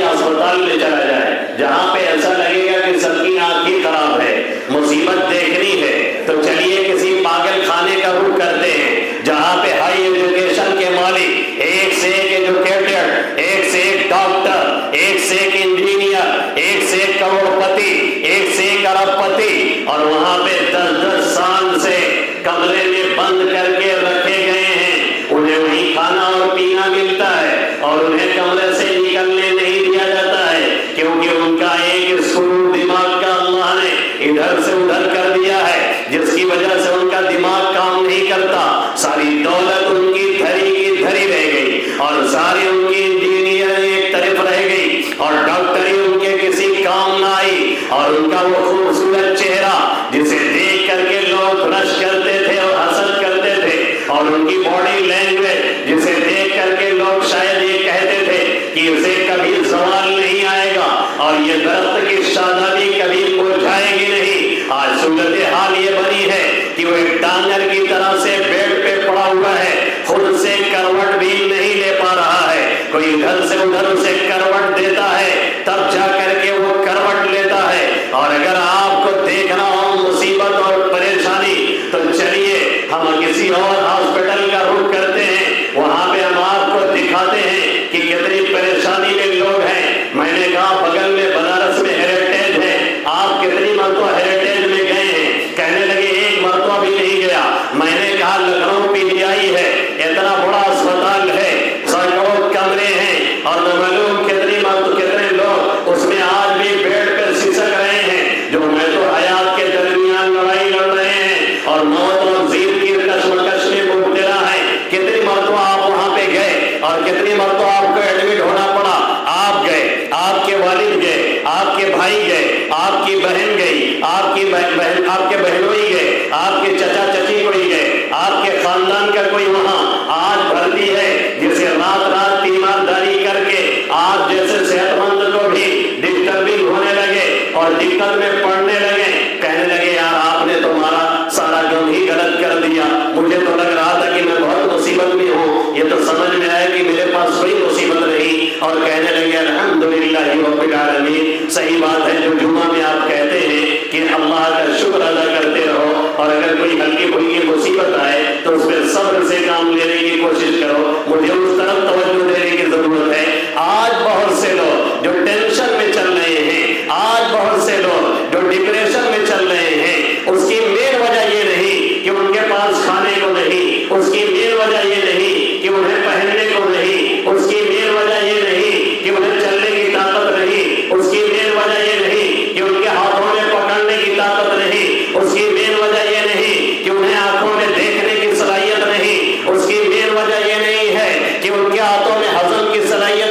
اسپتال میں چلا جائے جہاں پہ ایسا لگے گا کہ سب کی آنکھ ہی خراب ہے۔ مصیبت دیکھنی ہے تو چلیے کسی پاگل خانے کا رخ کرتے ہیں جہاں پہ ہائی ایجوکیشن کے مالک، ایک سے ایک ایجوکیٹڈ، ایک سے ایک ڈاکٹر، ایک سے ایک انجینئر، ایک سے ایک کروڑ پتی، ایک سے ایک ارب پتی، اور وہاں پہ 10 سال سے کمرے میں بند کر کے رکھے گئے ہیں۔ انہیں وہیں کھانا اور پینا ملتا ہے اور انہیں کمرے سے نکلنے نہیں دیا جاتا ہے، کیونکہ ان کا ایک اسکرو دماغ کا اللہ نے ادھر سے ادھر کر دیا ہے، جس کی وجہ سے ان کا دماغ کام نہیں کرتا۔ ساری دولت ان کی دھری کی دھری رہ گئی اور ساری ان کی انجینئر ایک طرف رہ گئی اور ڈاکٹری ان کے کسی کام نہ آئی، اور ان کا وہ خوبصورت چہرہ جسے دیکھ کر کے لوگ رش کرتے تھے اور حسد کرتے تھے، اور ان کی باڈی لینگویج جسے دیکھ کر کے لوگ شاید یہ کہتے تھے کہ اسے کبھی زوال نہیں آئے گا اور یہ درخت کی شاخ بھی کبھی مرجھائے گی نہیں۔ آج صورتحال یہ بنی ہے کہ وہ ایک ڈانگر کی طرح سے بیڈ پہ پڑا ہوا ہے، خود سے کروٹ بھی نہیں لے پا رہا ہے، کوئی ادھر سے ادھر اسے کروٹ دیتا ہے تب جا کر کے وہ کروٹ لیتا ہے۔ اور اگر آپ کو دیکھنا ہو مصیبت اور پریشانی تو چلیے ہم کسی اور ہاسپٹل کا رخ کرتے ہیں، وہاں پہ ہم آپ کو دکھاتے ہیں کہ کتنی پریشانی میں لوگ ہیں۔ میں نے کہا بغل میں بنارس میں ہیریٹیج ہے، آپ کتنی مرتبہ ہیریٹیج میں گئے ہیں؟ کہنے لگے ایک مرتبہ بھی نہیں گیا۔ میں نے کہا لکھنؤ پی جی آئی ہے، اتنا بڑا اسپتال ہے، سینکڑوں کمرے ہیں اور نہ معلوم کتنے لوگ اس میں آج بھی بیڈ پہ سسک رہے ہیں، جو میں تو حیات کے درمیان لڑائی لڑ رہے ہیں اور موت اور زیر کی کشمکش میں مبتلا ہیں۔ کتنی مرتبہ آپ وہاں پہ گئے اور کتنی مرتبہ آپ کو ایڈمٹ ہونا پڑا؟ آپ گئے، آپ کے والد گئے، آپ کے بھائی گئے، آپ کی بہن گئی، آپ کے بہنوئی گئے، آپ کے چچا چچی کوئی گئے، آپ کے خاندان کا کوئی وہاں آج بھرتی ہے، جسے رات تیمارداری کر کے آپ جیسے صحت مند کو بھی ڈسٹربنگ ہونے لگے اور دقت میں پڑنے لگے، کہنے لگے یار آپ نے تمہارا سارا کام ہی غلط کر دیا، مجھے تو لگ رہا تھا کہ میں بہت مصیبت میں ہوں، یہ تو سمجھ میں آیا کہ میرے پاس کوئی مصیبت نہیں، اور کہنے لگے الحمدللہ رب العالمین۔ صحیح بات ہے جو جمعہ میں آپ کہتے ہیں کہ اللہ کا شکر ادا کرتے رہو، اور اگر کوئی ہلکی پھلکی مصیبت آئے تو اس پہ صبر سے کام لینے کی کوشش کرو، مجھے اس طرف توجہ دینے کی ضرورت ہے۔ آج بہت سے لوگ جو ٹینشن میں چل رہے ہیں، آج بہت سے لوگ جو ڈپریشن میں چل رہے ہیں، اس کی مین وجہ یہ نہیں کہ ان کے پاس کھانے کو نہیں، اس کی مین وجہ یہ نہیں کہ انہیں پہننے کو نہیں، اس کی مین وجہ یہ نہیں کہ انہیں چلنے کی طاقت نہیں، اس کی مین وجہ یہ نہیں کہ ان کے ہاتھوں میں پکڑنے کی طاقت نہیں، اس کی مین وجہ یہ نہیں کہ انہیں آنکھوں میں دیکھنے کی صلاحیت نہیں، اس کی مین وجہ یہ نہیں ہے کہ ان کے ہاتھوں میں ہضم کی صلاحیت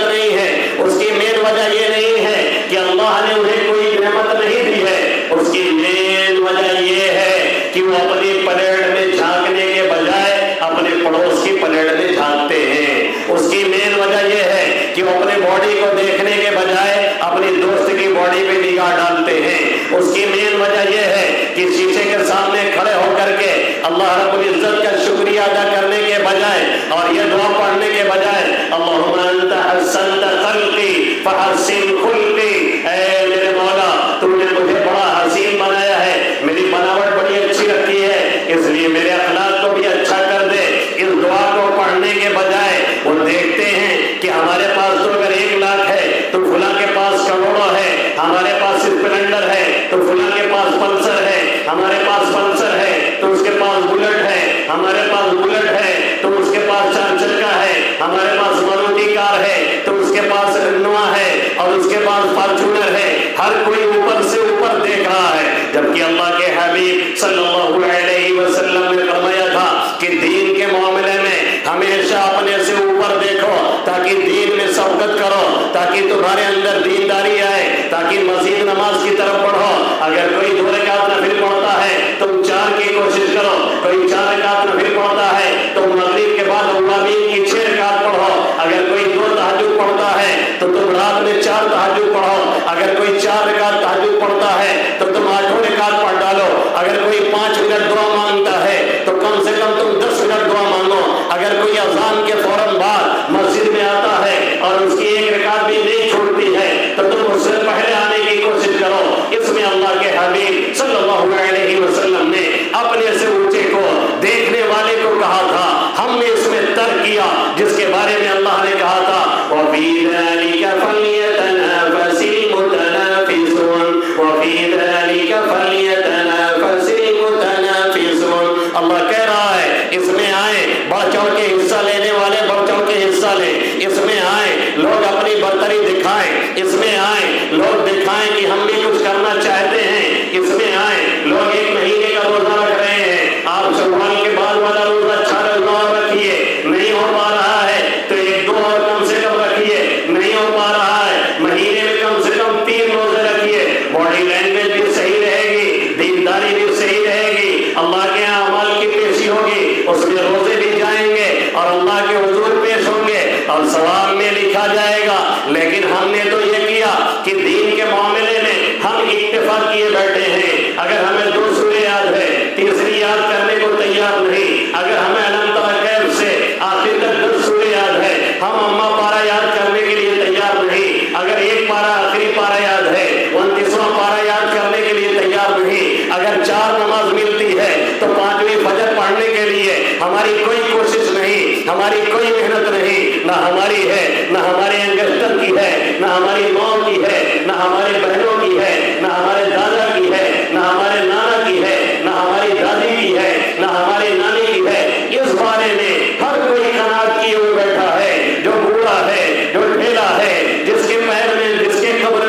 کہ وہ اپنے باڈی کو دیکھنے کے بجائے اپنی دوست کی باڈی پہ نگاہ ڈالتے ہیں۔ اس کی مین وجہ یہ ہے کہ شیشے کے سامنے کھڑے ہو کر کے اللہ رب العزت کا شکریہ ادا کرنے کے بجائے اور یہ دعا پڑھنے کے بجائے اللہم انت حسنت خلقی فحسن خلقی، اے میرے مولا تو نے مجھے بڑا حسین بنایا ہے، میری بناوٹ بڑی اچھی رکھی ہے، اس لیے میرے اخلاق کو بھی اچھا کر دے۔ اس دعا کو پڑھنے کے بجائے وہ دیکھتے ہیں کہ ہمارے پاس تو اگر 1 لاکھ ہے تو فلاں کے پاس کروڑوں ہے، ہمارے پاس اسپلنڈر ہے تو فلاں کے پاس پلسر ہے، ہمارے پاس پلسر ہے تو اس کے پاس بلٹ ہے، ہمارے پاس بلٹ ہے تو اس کے پاس 4 چکا ہے، ہمارے پاس ماروتی کار ہے تو اس کے پاس انووا ہے اور اس کے پاس فارچونر ہے۔ ہر کوئی اوپر سے اوپر دیکھ رہا ہے، جبکہ اللہ کے حبیب صلی اللہ علیہ وسلم نے فرمایا تھا کہ دین کے معاملے میں ہمیشہ اپنے سے اوپر دیکھو تاکہ دین میں سبقت کرو، تاکہ تمہارے اندر دینداری آئے، تاکہ مزید نماز کی طرف بڑھو۔ اگر کوئی 2 رکعت نفل پڑھتا ہے تم 4 کی کوشش کرو، کوئی 4 رکعت نفل پڑھتا ہے تو مغرب کے بعد اوابین کی 6 رکعت پڑھو، اگر کوئی 2 تہجد پڑھتا ہے تو تم رات میں 4 تہجد پڑھو، اگر کوئی 4 رکعت تہجد پڑھتا ہے تو تم 8 رکعت پڑھ ڈالو، اگر کوئی 5 منٹ دعا مانگتا ہے تو کم سے کم تم 10 منٹ دعا مانگو، اگر کوئی اذان کے فوراً بعد مسجد میں آتا ہے اور اس کی 1 رکعت بھی نہیں چھوڑتی ہے تو تم اس سے پہلے آنے کی کوشش کرو۔ اس میں اللہ کے حبیب صلی اللہ علیہ وسلم نے اپنے سے اونچے کو دیکھنے والے کو کہا تھا، ہم نے اس میں ترک کیا جس کے بارے میں اللہ نے کہا تھا وَفِي ذَلِكَ فَلْيَتَنَافَسِ الْمُتَنَافِسُونَ وَفِي ذَلِكَ فَلْيَتَنَافَسِ الْمُتَنَافِسُونَ۔ اللہ کہہ رہا ہے اس میں آئیں بڑھ چڑھ کے حصہ لینے والے بڑھ چڑھ کے حصہ لیں، اس میں آئیں لوگ اپنی برتری دکھائیں، اس میں آئیں لوگ دکھائیں کہ ہم بھی کچھ کرنا چاہتے ہیں، اس میں آئیں لوگ 1 مہینے کا روزہ رکھ رہے ہیں، آپ شوال کے بعد والا روزہ 4 روزہ رکھیے، نہیں ہو پا رہا ہے تو 1-2 اور کم سے کم رکھیے، نہیں ہو پا رہا ہے مہینے میں کم سے کم 3 روزے رکھیے، باڈی لینگویج بھی صحیح رہے گی، دینداری بھی صحیح رہے گی، اللہ کے اعمال کی پیشی ہوگی، اس میں روزے بھی جائیں گے اور اللہ کے حضور پیش ہوں گے اور ثواب میں لکھا جائے گا۔ لیکن ہم نے تو یہ کیا کہ دین کے معاملے میں ہم اتفاق کیے بیٹھے ہیں، اگر ہمیں 2 سورے یاد ہے 3ری یاد کرنے کو تیار نہیں، اگر ہمیں علم تر کیف سے آخر تک 10 سورے یاد ہے ہم اما پارا یاد کرنے کے لیے تیار نہیں، اگر 1 پارا آخری پارا یاد ہے 29واں پارا یاد کرنے کے لیے تیار نہیں، اگر 4 نماز ملتی ہے تو 5ویں فجر پڑھنے کے لیے ہماری کوئی کوشش نہیں، ہماری کوئی محنت نہیں، نہ ہماری ہے نہ ہمارے انگشتر کی ہے، نہ ہماری ماں کی ہے، نہ ہمارے بہنوں کی ہے، نہ ہمارے دادا کی ہے، نہ ہمارے نانا کی ہے، نہ ہماری دادی کی ہے، نہ ہماری نانی کی ہے۔ اس بارے میں ہر کوئی قناعت کیے ہوئے بیٹھا ہے، جو بوڑھا ہے، جو ڈھیلا ہے، جس کے پیر میں جس کے قبر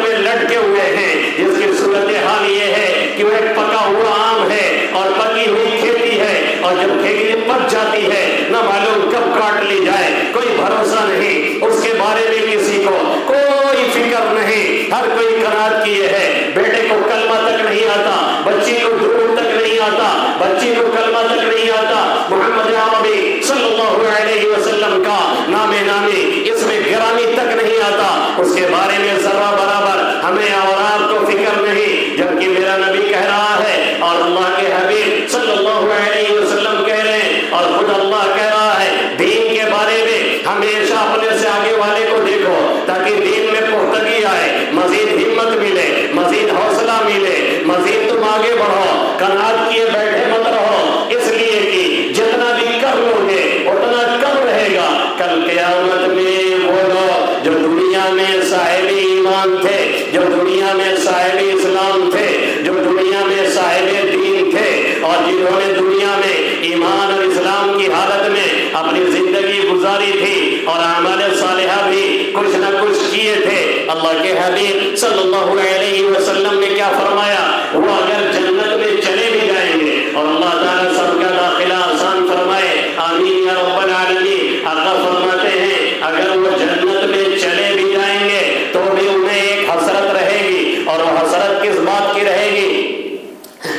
میں لٹکے ہوئے ہیں، جس کی صورتحال یہ ہے کہ وہ ایک پکا ہوا آم ہے اور پکی ہوئی کھیتی ہے اور جب کھیتی پک جاتی ہے نہ معلوم کب کاٹ لی جائے، کوئی بھروسہ نہیں، اس کے بارے میں کسی کو کوئی فکر نہیں، ہر کوئی قناعت کیے ہے، بیٹے کو کلمہ تک نہیں آتا، بچی کو درود تک نہیں آتا، بچی کو کلمہ تک نہیں آتا، محمد عربی صلی اللہ علیہ وسلم کا نام نامی اس میں گرامی تک نہیں آتا، اس کے بارے میں ذرہ برابر ہمیں اور آپ کو فکر نہیں، جبکہ میرا نبی کہہ رہا ہے اور اللہ کے حبیب صلی اللہ علیہ وسلم کہہ رہے ہیں اور خود اللہ کہہ رہا ہے دین کے بارے میں ہمیشہ اپنے سے آگے والے کو دیکھو تاکہ دین میں پختگی آئے، مزید ہمت ملے، مزید حوصلہ ملے، مزید تم آگے بڑھو، قناعت کیے بیٹھے مت رہو، اس لیے کہ جتنا بھی کر لو گے اتنا کم رہے گا۔ کل قیامت میں وہ لوگ جو دنیا میں صاحب ایمان تھے، جو دنیا میں صاحب اسلام تھے، جو دنیا میں صاحب دین تھے اور جنہوں نے دنیا میں ایمان اور اسلام کی حالت میں اپنی زندگی گزاری تھی اور اعمال صالحہ بھی کچھ نہ کچھ کیے تھے، اللہ کے حبیب صلی اللہ علیہ وسلم نے کیا فرمایا؟ وہ اگر جنت میں چلے بھی جائیں گے اور اللہ تعالیٰ سب کا داخلہ آسان فرمائے، آمین یا رب العالمین، آقا فرماتے ہیں اگر وہ جنت میں چلے بھی جائیں گے تو بھی انہیں ایک حسرت رہے گی، اور وہ حسرت کس بات کی رہے گی؟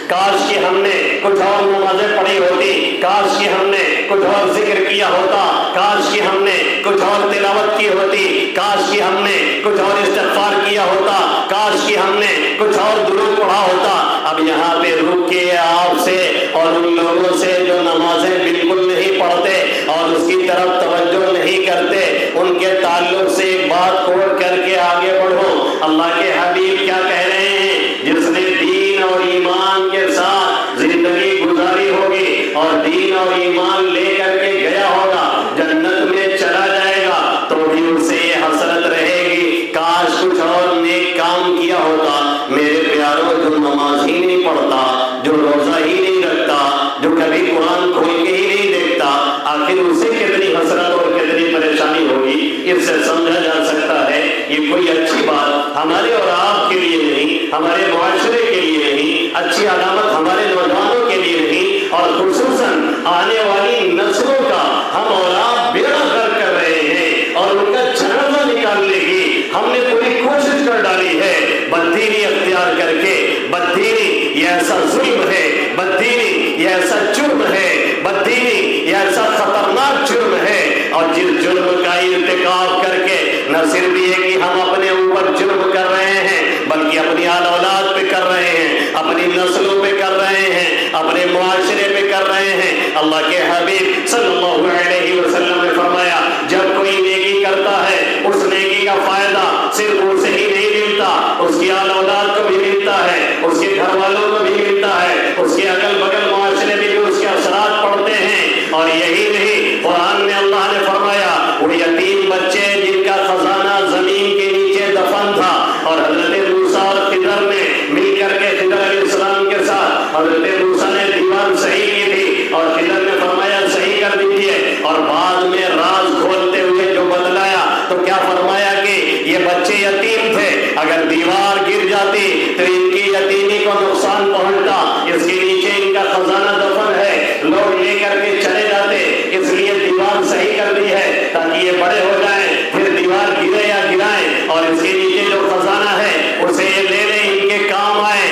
کاش کہ ہم نے کچھ اور نمازیں پڑھی ہوتی، کاش کہ ہم نے کچھ اور ذکر کیا ہوتا، کاش کہ ہم نے کچھ اور تلاوت کی ہوتی، کاش کہ ہم نے کچھ اور استغفار کیا ہوتا، کاش کہ ہم نے کچھ اور درود پڑھا ہوتا۔ اب یہاں پہ رک کے آپ سے اور ان لوگوں سے جو نمازیں بالکل نہیں پڑھتے اور اس کی طرف توجہ نہیں کرتے، ان کے تعلق سے ایک بات کوٹ کر کے آگے بڑھو۔ اللہ کے حبیب کیا کہہ رہے ہیں؟ جس نے دین اور ایمان کے ساتھ زندگی گزاری ہوگی اور دین اور ایمان لے کر کے گیا ہوگا، جنت میں چلا جائے گا، تو بھی اسے یہ حسرت رہے گی کاش کچھ اور نیک کام کیا ہوتا۔ میرے پیاروں، جو نماز ہی نہیں پڑھتا، جو روزہ ہی نہیں رکھتا، جو کبھی قرآن کھول کے ہی نہیں دیکھتا، آخر اسے کتنی حسرت اور کتنی پریشانی ہوگی، اس سے سمجھا جا سکتا ہے یہ کوئی اچھی بات ہمارے اور آپ کے لیے نہیں، ہمارے معاشرے کے لیے نہیں، اچھی علامت ہمارے نوجوانوں کے لیے نہیں، اور خصوصاً آنے والی نسلوں کا ہم اور آپ بیڑا غرق کر رہے ہیں اور ان کا جنازہ نکالنے کی ہم نے پوری کوشش کر ڈالی ہے۔ بددینی اختیار کر کے، بددینی یہ ایسا ظلم ہے، بددینی یہ ایسا جرم ہے، بددینی یہ ایسا خطرناک جرم ہے، اور جس جرم کا ارتکاب کر کے نہ صرف یہ کہ ہم اپنے اوپر جرم کر رہے ہیں بلکہ اپنی آل اولاد پہ کر رہے ہیں، اپنی نسلوں پہ کر رہے ہیں، اپنے معاشرے پہ کر رہے ہیں۔ اللہ کے حبیب صلی اللہ علیہ وسلم نے فرمایا جب کوئی نیکی کرتا ہے اس نیکی کا فائدہ صرف اسے ہی نہیں ملتا، اس کی آل اولاد کو بھی ملتا ہے، اس کے گھر والوں کو بھی ملتا ہے، اس کے اگل بگل معاشرے میں بھی اس کے اثرات پڑتے ہیں۔ اور یہی نہیں، قرآن میں اللہ نے فرمایا وہ یتیم بچے جن کا خزانہ زمین کے نیچے دفن تھا، اور حضرت موسیٰ اور خضر نے مل کر کے خضر علیہ السلام کے ساتھ حضرت موسیٰ نے دیوار صحیح کی تھی اور خضر نے فرمایا صحیح کر دیجیے، اور بعد میں راز کھولتے ہوئے جو بتلایا تو کیا فرمایا کہ یہ بچے یتیم تھے، اگر دیوار گر جاتی تو ان کی یتیمی کو نقصان پہنچتا، اس کے نیچے ان کا خزانہ دفن ہے، لوگ لے کر کے چلے جاتے، اس لیے دیوار صحیح کر دی ہے تاکہ یہ بڑے ہو جائیں، پھر دیوار گرے یا گرائیں اور اس کے نیچے جو خزانہ ہے اسے یہ لے لیں، ان کے کام آئے۔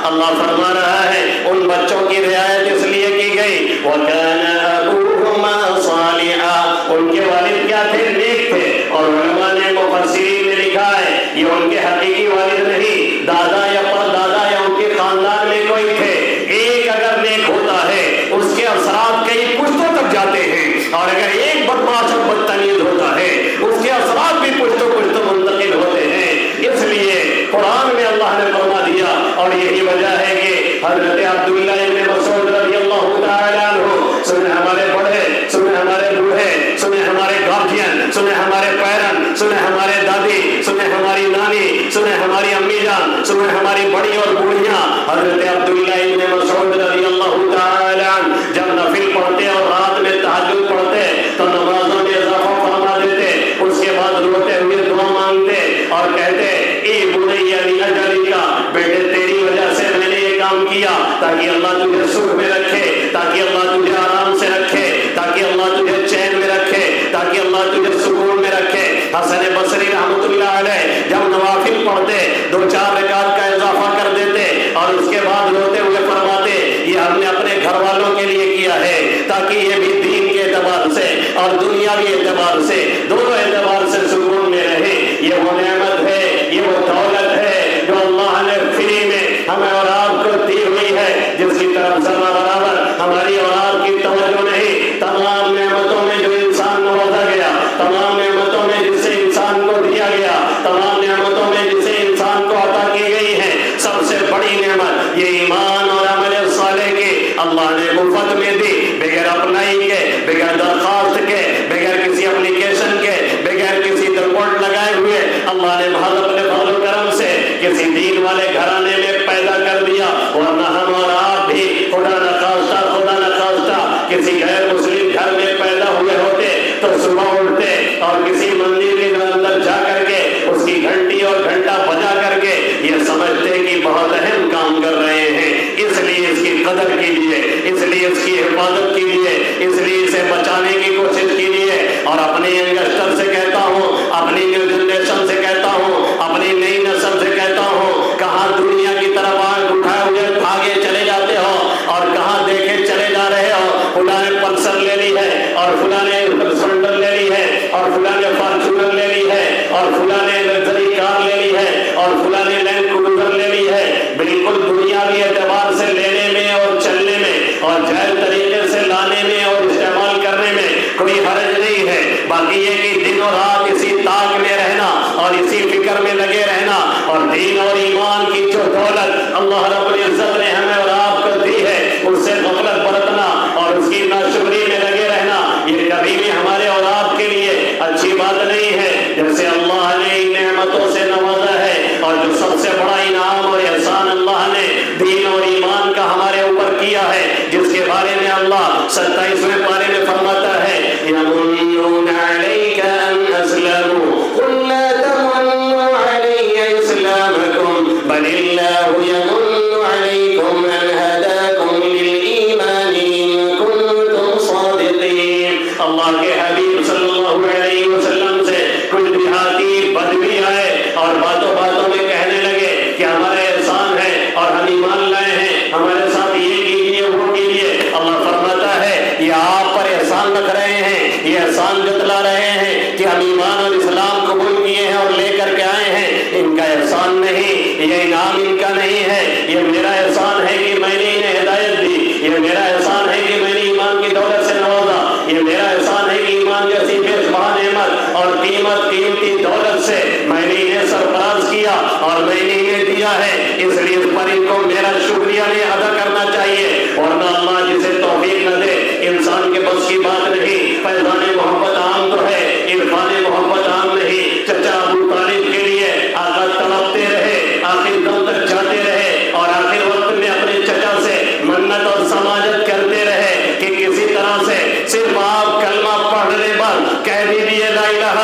اللہ فرما رہا ہے ان بچوں کی رعایت اس لیے کی گئی، وَكَانَ أَبُوهُمَا صَالِحًا، ان کے والد کیا تھے؟ نیک تھے۔ اور علماء نے مفسرین نے لکھا ہے یہ ان کے حقیقی والد نہیں، دادا یا پردادا یا ان کے خاندان میں کوئی تھے۔ ایک اگر نیک ہوتا ہے اس کے اثرات کئی پشتوں تک جاتے ہیں، اور اگر ایک بدمعاش اور بدتمیز ہوتا ہے اس کے اثرات بھی پشتوں منتقل ہوتے ہیں۔ اس لیے قرآن میں اللہ نے فرما دیا، اور یہی وجہ ہے کہ حضرت عبداللہ ابن مسعود رضی اللہ تعالیٰ عنہ، سنیں ہمارے بڑے، سنیں ہمارے بوڑھے، سنیں ہمارے گارجین، سنیں ہمارے پیرنٹ، سنیں ہمارے دادی، سنیں ہماری نانی، سنیں ہماری امی جان، سنیں ہماری بڑی اور بوڑھیاں، حضرت عبداللہ ابن مسعود رضی اللہ تعالیٰ عنہ جب نفل پڑھتے اور رات میں تہجد پڑھتے تو نمازوں میں اضافہ فرما دیتے، اس کے بعد روتے ہوئے دعا مانگتے اور کہتے اے بنیا لأجلک، بیٹے تیری وجہ سے میں نے یہ کام کیا تاکہ اللہ تجھے سکھ میں رکھے، تاکہ اللہ تجھے آرام سے رکھے، تاکہ اللہ تجھے چین میں رکھے، تاکہ اللہ تجھے سکون میں رکھے۔ حسن بصری رحمۃ اللہ علیہ جب نوافل پڑھتے 2-4 رکعت کا اضافہ کر دیتے اور اس کے بعد روتے ہوئے فرماتے یہ ہم نے اپنے گھر والوں کے لیے کیا ہے تاکہ یہ بھی دین کے اعتبار سے اور دنیاوی اعتبار سے، دونوں اعتبار سے سکون میں رہے۔ یہ وہ نعمت ہے، یہ وہ دولت ہے جو اللہ نے فری میں ہمیں اور آپ کو دی ہوئی ہے، جس کی طرف ذرہ برابر ہماری اور آپ کی توجہ نہیں۔ تمام نعمتوں میں جو انسان نوازا گیا، تمام نعمتوں میں جسے انسان کو دیا گیا، تمام نعمتوں میں جسے انسان کو عطا کی گئی ہے، سب سے بڑی نعمت یہ ایمان اور عمل صالح کی اللہ نے مفت میں دی، بغیر اپنائی کے، بغیر درخواست کے، بغیر کسی اپلیکیشن کے، بغیر کسی رپورٹ لگائے ہوئے اللہ نے محض اپنے فضل و کرم سے کسی دین والے گھرانے میں پیدا کر دیا۔ ورنہ ہم اور آپ بھی خدا نخواستہ کسی غیر مسلم گھر میں پیدا ہوئے ہوتے تو صبح اٹھتے اور کسی مندر کے اندر جا کر کے اس کی گھنٹی اور گھنٹا بجا کر کے یہ سمجھتے کہ بہت اہم کام کر رہے ہیں، اس لیے اس کی قدر کیجیے، اس لیے اس کی حفاظت کیجیے، اس لیے اسے بچانے کی کوشش کیجیے۔ اور اپنے ینگسٹر سے کہتا ہوں، اپنی نیو جنریشن سے کہتا ہوں، اپنی نئی نسل سے کہتا ہوں، کہاں دنیا کی طرف آنکھ اٹھائے ہوئے بھاگے چلے جاتے ہو اور کہاں دیکھے چلے جا رہے ہو۔ عقلی اعتبار سے لینے میں اور چلنے میں اور جائز طریقے سے لانے میں اور استعمال کرنے میں کوئی حرج نہیں ہے. باقی یہ کہ دن اور رات اسی طاق میں رہنا اور اسی فکر میں لگے رہنا اور دین اور ایمان کی جو دولت اللہ رب العزت نے ہمیں اور آپ کو دی ہے اس سے غفلت برتنا اور اس کی ناشکری میں لگے رہنا یہ کبھی بھی ہمارے اور آپ کے لیے اچھی بات نہیں ہے. جیسے اللہ نے نعمتوں سے نوازا ہے اور جو سب سے بڑا انعام اور احسان اللہ نے دین اور ایمان کا ہمارے اوپر کیا ہے جس کے بارے میں اللہ 27ویں پارے میں فرماتا ہے یمنون علیک ان اسلموا قل لا تمنوا علی اسلامکم بل اللہ یمن علیکم ان ہداکم للایمان ان کنتم صادقین. اللہ کے حبیب صلی اللہ علیہ وسلم سے کچھ دیہاتی بدوی آئے اور باتوں باتوں میں کہنے لگے کہ ہمارے احسان ہے اور ہم ایمان لائے ہیں ہمارے ساتھ یہ کیجیے وہ کیجیے. اللہ فرماتا ہے یہ آپ پر احسان رکھ رہے ہیں یہ احسان جتلا رہے ہیں کہ ہم ایمان اور اسلام قبول کیے ہیں اور لے کر کے آئے ہیں ان کا احسان نہیں یہ انعام ان کا نہیں ہے یہ میرا احسان ہے کہ میں نے انہیں ہدایت دی یہ میرا احسان ہے کہ میں نے ایمان کی دولت سے نوازا یہ میرا احسان ہے کہ ایمان جیسی بے شمار نعمت اور قیمتی دولت سے میں نے انہیں سرفراز کیا اور میں نے انہیں دیا ہے اس لیے اس پر ان کو میرا شکریہ ادا کرنا چاہیے. ورنہ اللہ جسے توفیق نہ دے انسان کے بس کی بات نہیں. فیضان محبت عام تو ہے عرفان محبت عام نہیں. چچا ابو طالب کے لیے آقا تڑپتے رہے آخر دم تک جاتے رہے اور آخر وقت میں اپنے چچا سے منت اور سماجت کرتے رہے کہ کسی طرح سے صرف آپ کلمہ پڑھنے پر کہہ دیجیے لا الہ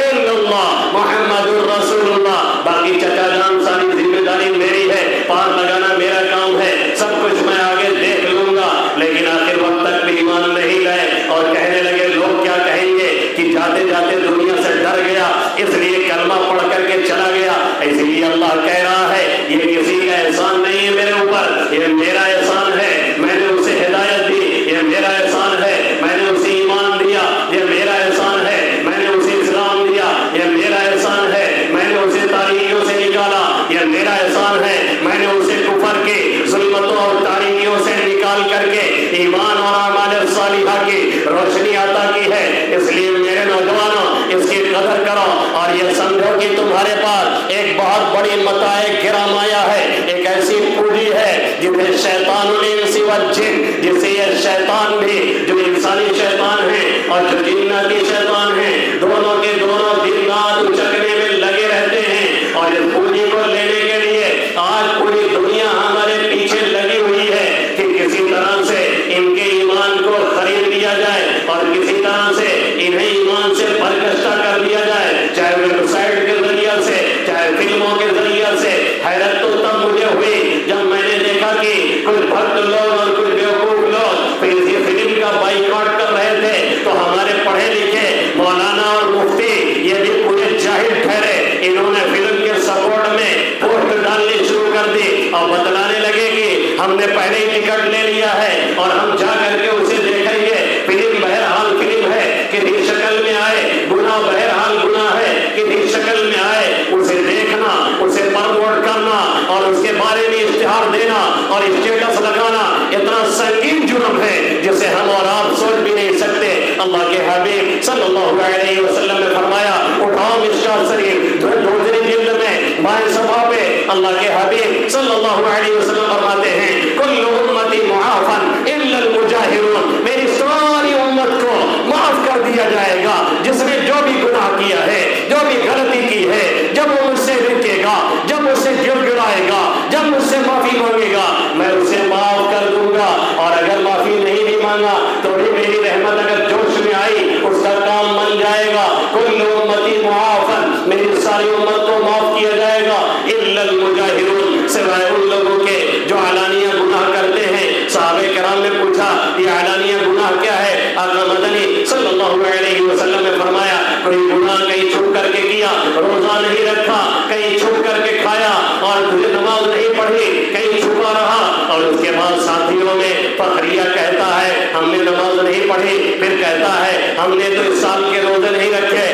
الا اللہ محمد الرسول اللہ. باقی چچا جان ساری ذمہ داری میری ہے پار لگانا میرا کام ہے سب کچھ میں آگے دیکھ لوں گا. لیکن آخر وقت تک بھی ایمان نہیں لائے اور کہنے لگے لوگ کیا کہیں گے کہ جاتے جاتے دنیا سے ڈر گیا اس لیے کلمہ پڑھ کر کے چلا گیا. اس لیے اللہ کہہ رہا ہے یہ کسی کا احسان نہیں ہے میرے اوپر یہ میرا احسان ہے میں نے اسے ہدایت دی یہ میرا احسان ہے میں نے اسے ایمان دیا یہ میرا احسان ہے میں نے اسے اسلام دیا یہ میرا احسان ہے میں نے اسے تاریکیوں سے نکالا یہ میرا احسان ہے میں نے اسے کفر کی ظلمتوں اور تاریکیوں سے نکال کر کے ایمان اور اعمال صالحہ کی روشنی عطا کی ہے. اس لیے میرے نوجوانوں اس کی قدر کرو اور یہ سمجھو کہ تمہارے پاس ایک بہت بڑی متاع کرام آیا ہے ایک ایسی پونجی ہے جسے شیطان الانس والجن جسے یہ شیطان بھی جو انسانی شیطان ہے اور جو جناتی شیطان ہے دونوں کے دونوں دن رات اچکنے میں لگے رہتے ہیں اور اس پونجی کو لینے کے لیے آج پوری دنیا ہمارے پیچھے لگی ہوئی ہے کہ کسی طرح سے ان کے ایمان کو خرید لیا جائے اور کسی طرح سے انہیں ایمان سے برگشتہ کر دیا جائے چاہے ویب سائٹ کے ذریعہ سے چاہے فلموں کے ذریعہ سے. حیرت تو تب مجھے ہوئی جب میں نے دیکھا کہ کچھ بھکت لوگ اور کچھ بیوقوف لوگ فلم کا بائیکاٹ کر رہے تھے تو ہمارے پڑھے لکھے مولانا اور مفتی یہ بھی پورے جاہل ٹھہرے انہوں نے فلم کے سپورٹ میں پوسٹ ڈالنی شروع کر دی اور بتلانے لگے کہ ہم نے پہلے ہی ٹکٹ لے لیا ہے اور ہم جا کر کے اسے دیکھیں گے. فلم بہرحال فلم ہے کسی شکل میں آئے گناہ بہرحال گناہ ہے کسی شکل میں آئے اسے دیکھنا اسے پروموٹ کرنا اور اس کے بارے میں اشتہار دینا اور اسٹیٹس لگانا اتنا سنگین جرم ہے جسے ہم اور آپ سوچ بھی نہیں سکتے. اللہ کے حبیب صلی اللہ علیہ وسلم نے فرمایا اٹھاؤ مشکات شریف دوسری جلد میں بائیں صفحہ پہ اللہ کے حبیب صلی اللہ علیہ وسلم فرماتے ہیں کل امتی معافن الا المجاہرون میری ساری امت کو معاف کر دیا جائے گا جس نے جو بھی گناہ کیا ہے جو بھی غلطی کی ہے جب وہ مجھ سے رکے گا جب مجھ سے گر گڑائے گا جب مجھ سے معافی مانگے گا میں اسے معاف کر دوں گا. اور اگر معافی نہیں بھی مانگا تو بھی میری رحمت اگر جوش میں آئی اس کا کام بن جائے گا. کل امتی معافن میری ساری امت کو معاف کیا جائے گا الا المجاہرون سوائے ان لوگوں کے جو علانیہ گناہ کرتے ہیں. صحابہ کرام نے پوچھا یہ علانیہ گناہ کیا ہے؟ آقا مدنی صلی اللہ علیہ وسلم نے فرمایا کوئی گناہ کہیں چھپ کر کے کیا روزہ نہیں رکھا کہیں چھپ کر کے کھایا اور تجھے نماز نہیں پڑھی کہیں چھپا رہا اور اس کے بعد ساتھیوں میں فخریہ کہتا ہے ہم نے نماز نہیں پڑھی پھر کہتا ہے ہم نے تو اس سال کے روزے نہیں رکھے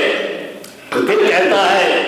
پھر کہتا ہے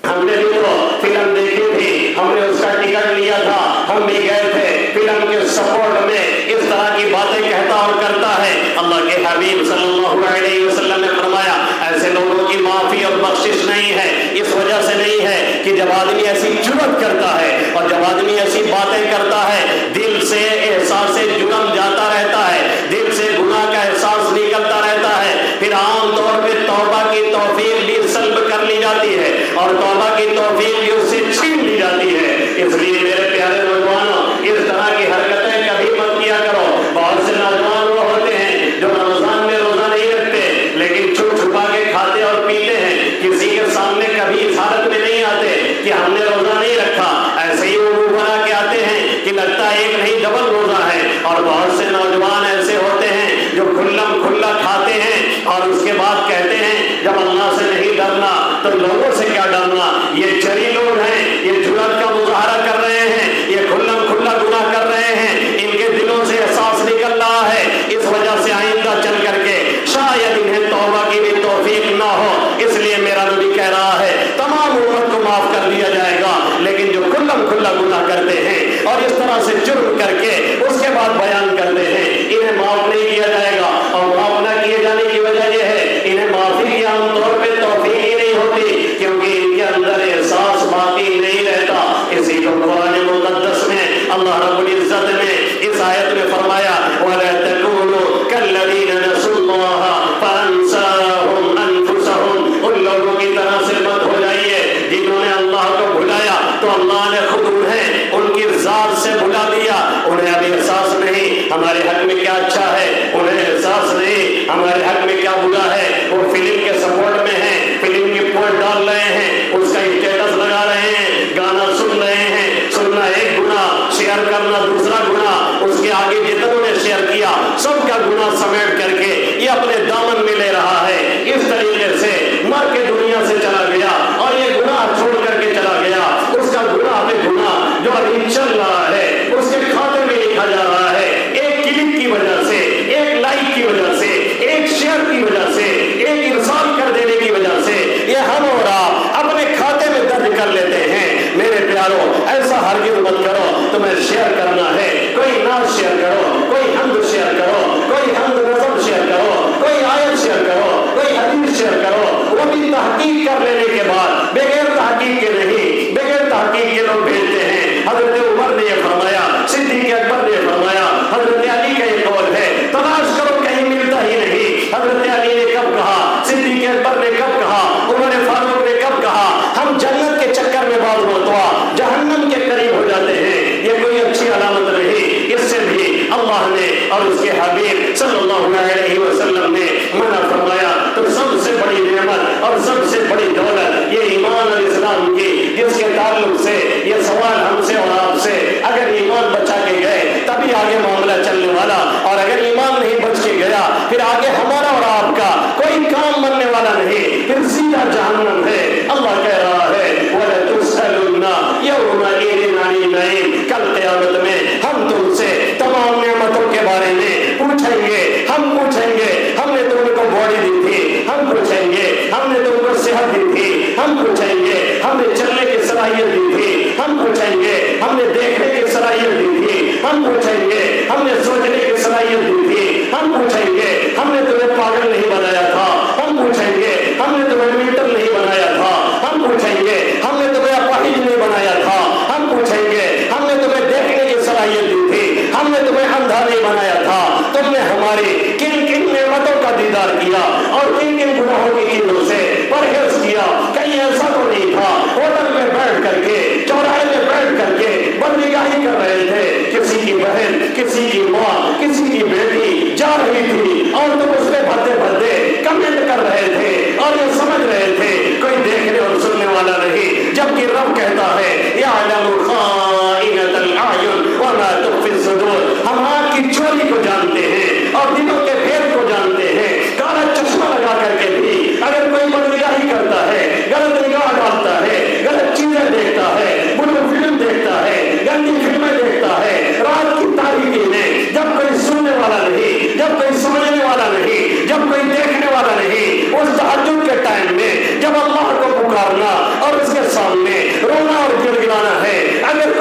ہم نے بھی تو فلم دیکھی تھی ہم نے اس کا ٹکٹ لیا تھا ہم بھی گئے تھے، فلم کے سپورٹ میں اس طرح کی باتیں کہتا اور کرتا ہے۔ اللہ کے حبیب صلی اللہ علیہ وسلم نے فرمایا ایسے لوگوں کی معافی اور بخشش نہیں ہے، اس وجہ سے نہیں ہے کہ جب آدمی ایسی جرات کرتا ہے اور جب آدمی ایسی باتیں کرتا ہے، دل سے احساس جرم جاتا رہتا ہے، دل سے گناہ کا احساس نکلتا رہتا ہے، پھر عام طور پہ توبہ کی توفیق بھی سلب کر لی جاتی ہے اور توبہ کی توفیق بھی اس سے چھین لی جاتی ہے۔ اس لیے میرے پیارے نوجوانوں، اس طرح کی حرکتیں کبھی مت کیا کرو۔ بہت سے نوجوان وہ ہوتے ہیں جو رمضان میں روزہ نہیں رکھتے لیکن چھپ چھپا کے کھاتے اور پیتے ہیں، کسی کے سامنے کبھی اس حالت میں نہیں آتے کہ ہم نے روزہ نہیں رکھا، ایسے ہی وہ منہ بنا کے آتے ہیں کہ لگتا ہے ایک نہیں ڈبل روزہ ہے۔ اور بہت سے نوجوان ایسے ہوتے ہیں جو کھلم کھلا کھاتے ہیں اور اس کے بعد کہتے ہیں جب اللہ سے نہیں ڈرنا تو لوگوں سے کیا ڈرنا۔ یہ جری لوگ ہیں، یہ جرات کا مظاہرہ کر رہے ہیں، یہ کھلم کھلا گناہ کر رہے ہیں، ان کے دلوں سے احساس نکل رہا ہے۔ اس وجہ سے آئندہ چل کر کے شاید انہیں توبہ کی بھی توفیق نہ ہو۔ اس لیے میرا نبی کہہ رہا ہے تمام امت کو معاف کر دیا جائے گا، لیکن جو کھلم کھلا گناہ کرتے ہیں اور اس طرح سے جرم کر کے اس کے بعد بیان کرتے ہیں، انہیں معاف نہیں کیا جائے گا۔ اور معاف نہ کیے جانے کی وجہ یہ ہے انہیں معافی کی عام طور پہ توفیق ہی نہیں ہوتی، کیونکہ ان کے اندر احساس باقی نہیں رہتا۔ اسی کو قرآن مقدس میں اللہ رب العزت نے اس آیت میں فرمایا وَلَا تَكُونُوا كَالَّذِينَ نَسُوا اللَّهَ فَأَنسَاهُمْ أَنفُسَهُمْ۔ ان لوگوں کی طرح سے مت ہو جائیے جنہوں نے اللہ کو بھلایا تو اللہ نے خود انہیں ان کی ذات سے بھلا دیا۔ انہیں ابھی احساس نہیں ہمارے حق میں کیا اچھا ہے، انہیں احساس نہیں ہمارے حق میں کیا برا ہے۔ وہ فلم کے سپورٹ میں ہیں، فلم کی پوسٹ ڈال رہے ہیں، اس کا اسٹیٹس لگا رہے ہیں، گانا سن رہے ہیں۔ سننا ایک گناہ، شیئر کرنا دوسرا گناہ، اس کے آگے جتنوں نے شیئر کیا سب کا گناہ سمیٹ کر کے یہ اپنے دامن میں لے رہا ہے۔ اس طریقے سے مر کے دنیا سے چلا گیا اور یہ گناہ چھوڑ کر کے چلا گیا۔ اس کا گناہ پہ گناہ جو ابھی چل رہا ہے اس کے کھاتے میں لکھا جا رہا ہے، ایک کلک کی وجہ سے، ایک لائک کی وجہ سے، ایک شیئر کی وجہ سے، ایک ارسال کر دینے کی وجہ سے یہ ہم اور آپ اپنے کھاتے میں درج کر لیتے ہیں۔ میرے پیاروں ایسا ہرگز مت کرو، تمہیں شیئر کرنا ہے، کوئی نعت شیئر کرو، کوئی حمد شیئر کرو، کوئی حمد نظم شیئر کرو، کوئی آیت شیئر کرو، کوئی حدیث شیئر کرو، وہ بھی تحقیق کر لینے کے بعد، بغیر تحقیق کے نہیں، بغیر تحقیق کے لوگ بھیجتے ہیں۔ حضرت عمر نے یہ فرمایا، صدیق اکبر نے فرمایا، حضرت علی کا یہ قول ہے تلاش کرو کہیں ملتا ہی نہیں۔ حضرت علی نے کب کہا، صدیق اکبر نے کب کہا، عمر فاروق نے کب کہا؟ ہم جنت کے چکر میں بعض مرتبہ جہنم کے قریب ہو جاتے ہیں، یہ کوئی اچھی علامت نہیں۔ اس سے بھی اللہ نے اور اس کے حبیب صلی اللہ علیہ وسلم نے منع فرمایا۔ تو سب سے بڑی نعمت اور سب سے بڑی دولت یہ ایمان اور اسلام کی، جس کے تعلق سے یہ سوال ہم سے اور آپ سے، اگر ایمان بچا کے گئے تبھی آگے معاملہ چلنے والا، اور اگر ایمان نہیں بچ کے گیا پھر آگے ہمارا اور آپ کا کوئی کام بننے والا نہیں، پھر سیدھا جہنم ہے۔ اللہ کہہ رہا ہے وَلَتُسْأَلُنَّ يَوْمَئِذٍ عَنِ النَّعِيمِ، کل قیامت میں ہم تم سے تمام نعمتوں کے بارے میں پوچھیں گے۔ ہم پوچھیں گے ہم نے تم کو باڈی دی تھی، ہم پوچھیں گے ہم نے تم کو صحت دی تھی، ہم پوچھیں گے ہم نے چلنے کی صلاحیت دی تھی، ہم پوچھیں گے ہم نے دیکھنے کی صلاحیت دی تھی، ہم پوچھیں گے ہم نے سوچنے کی صلاحیت دی تھی، ہم پوچھیں گے ہم نے تمہیں پاگل نہیں بنایا تھا، ہم پوچھیں گے ہم نے تمہیں میٹر نہیں بنایا تھا، ہم پوچھیں گے ہم نے تمہیں اپاہج نہیں بنایا تھا، ہم پوچھیں گے ہم نے تمہیں دیکھنے کی صلاحیت دی تھی، ہم نے تمہیں اندھا نہیں بنایا تھا، تم نے ہماری کن کن نعمتوں کا دیدار کیا اور کن کن گناہوں کی چیزوں سے پرہیز کیا۔ کہیں ایسا تو نہیں تھا ہوٹل میں بیٹھ کر کے، چوراہے میں بیٹھ کر کے بدنگاہی کر رہے تھے، کسی کی بہن، کسی کی ماں، کسی کی بیٹی جا رہی تھی اور تم اس پہ بھدے بھدے کمنٹ کر رہے تھے اور یہ سمجھ رہے تھے کوئی دیکھنے اور سننے والا نہیں، جبکہ رب کہتا ہے یعلم خائنۃ الاعین وما تخفی الصدور، ہم آنکھ کی چوری کو جانتے ہیں اور دلوں کے بھید کو جانتے ہیں۔ کالا چشمہ لگا کر کے بھی اگر کوئی بدنگاہی کرتا ہے، غلط نگاہ ڈالتا ہے، غلط چیزیں دیکھتا ہے، بری فلم دیکھتا ہے، گندی فلمیں دیکھتا ہے، رات کی تاریکی میں جب کوئی سننے والا نہیں، جب کوئی سمجھنے والا نہیں، جب کوئی دیکھنے والا نہیں، اس تہجد کے ٹائم میں جب اللہ کو پکارنا اور اس کے سامنے رونا اور گڑگڑانا ہے، اگر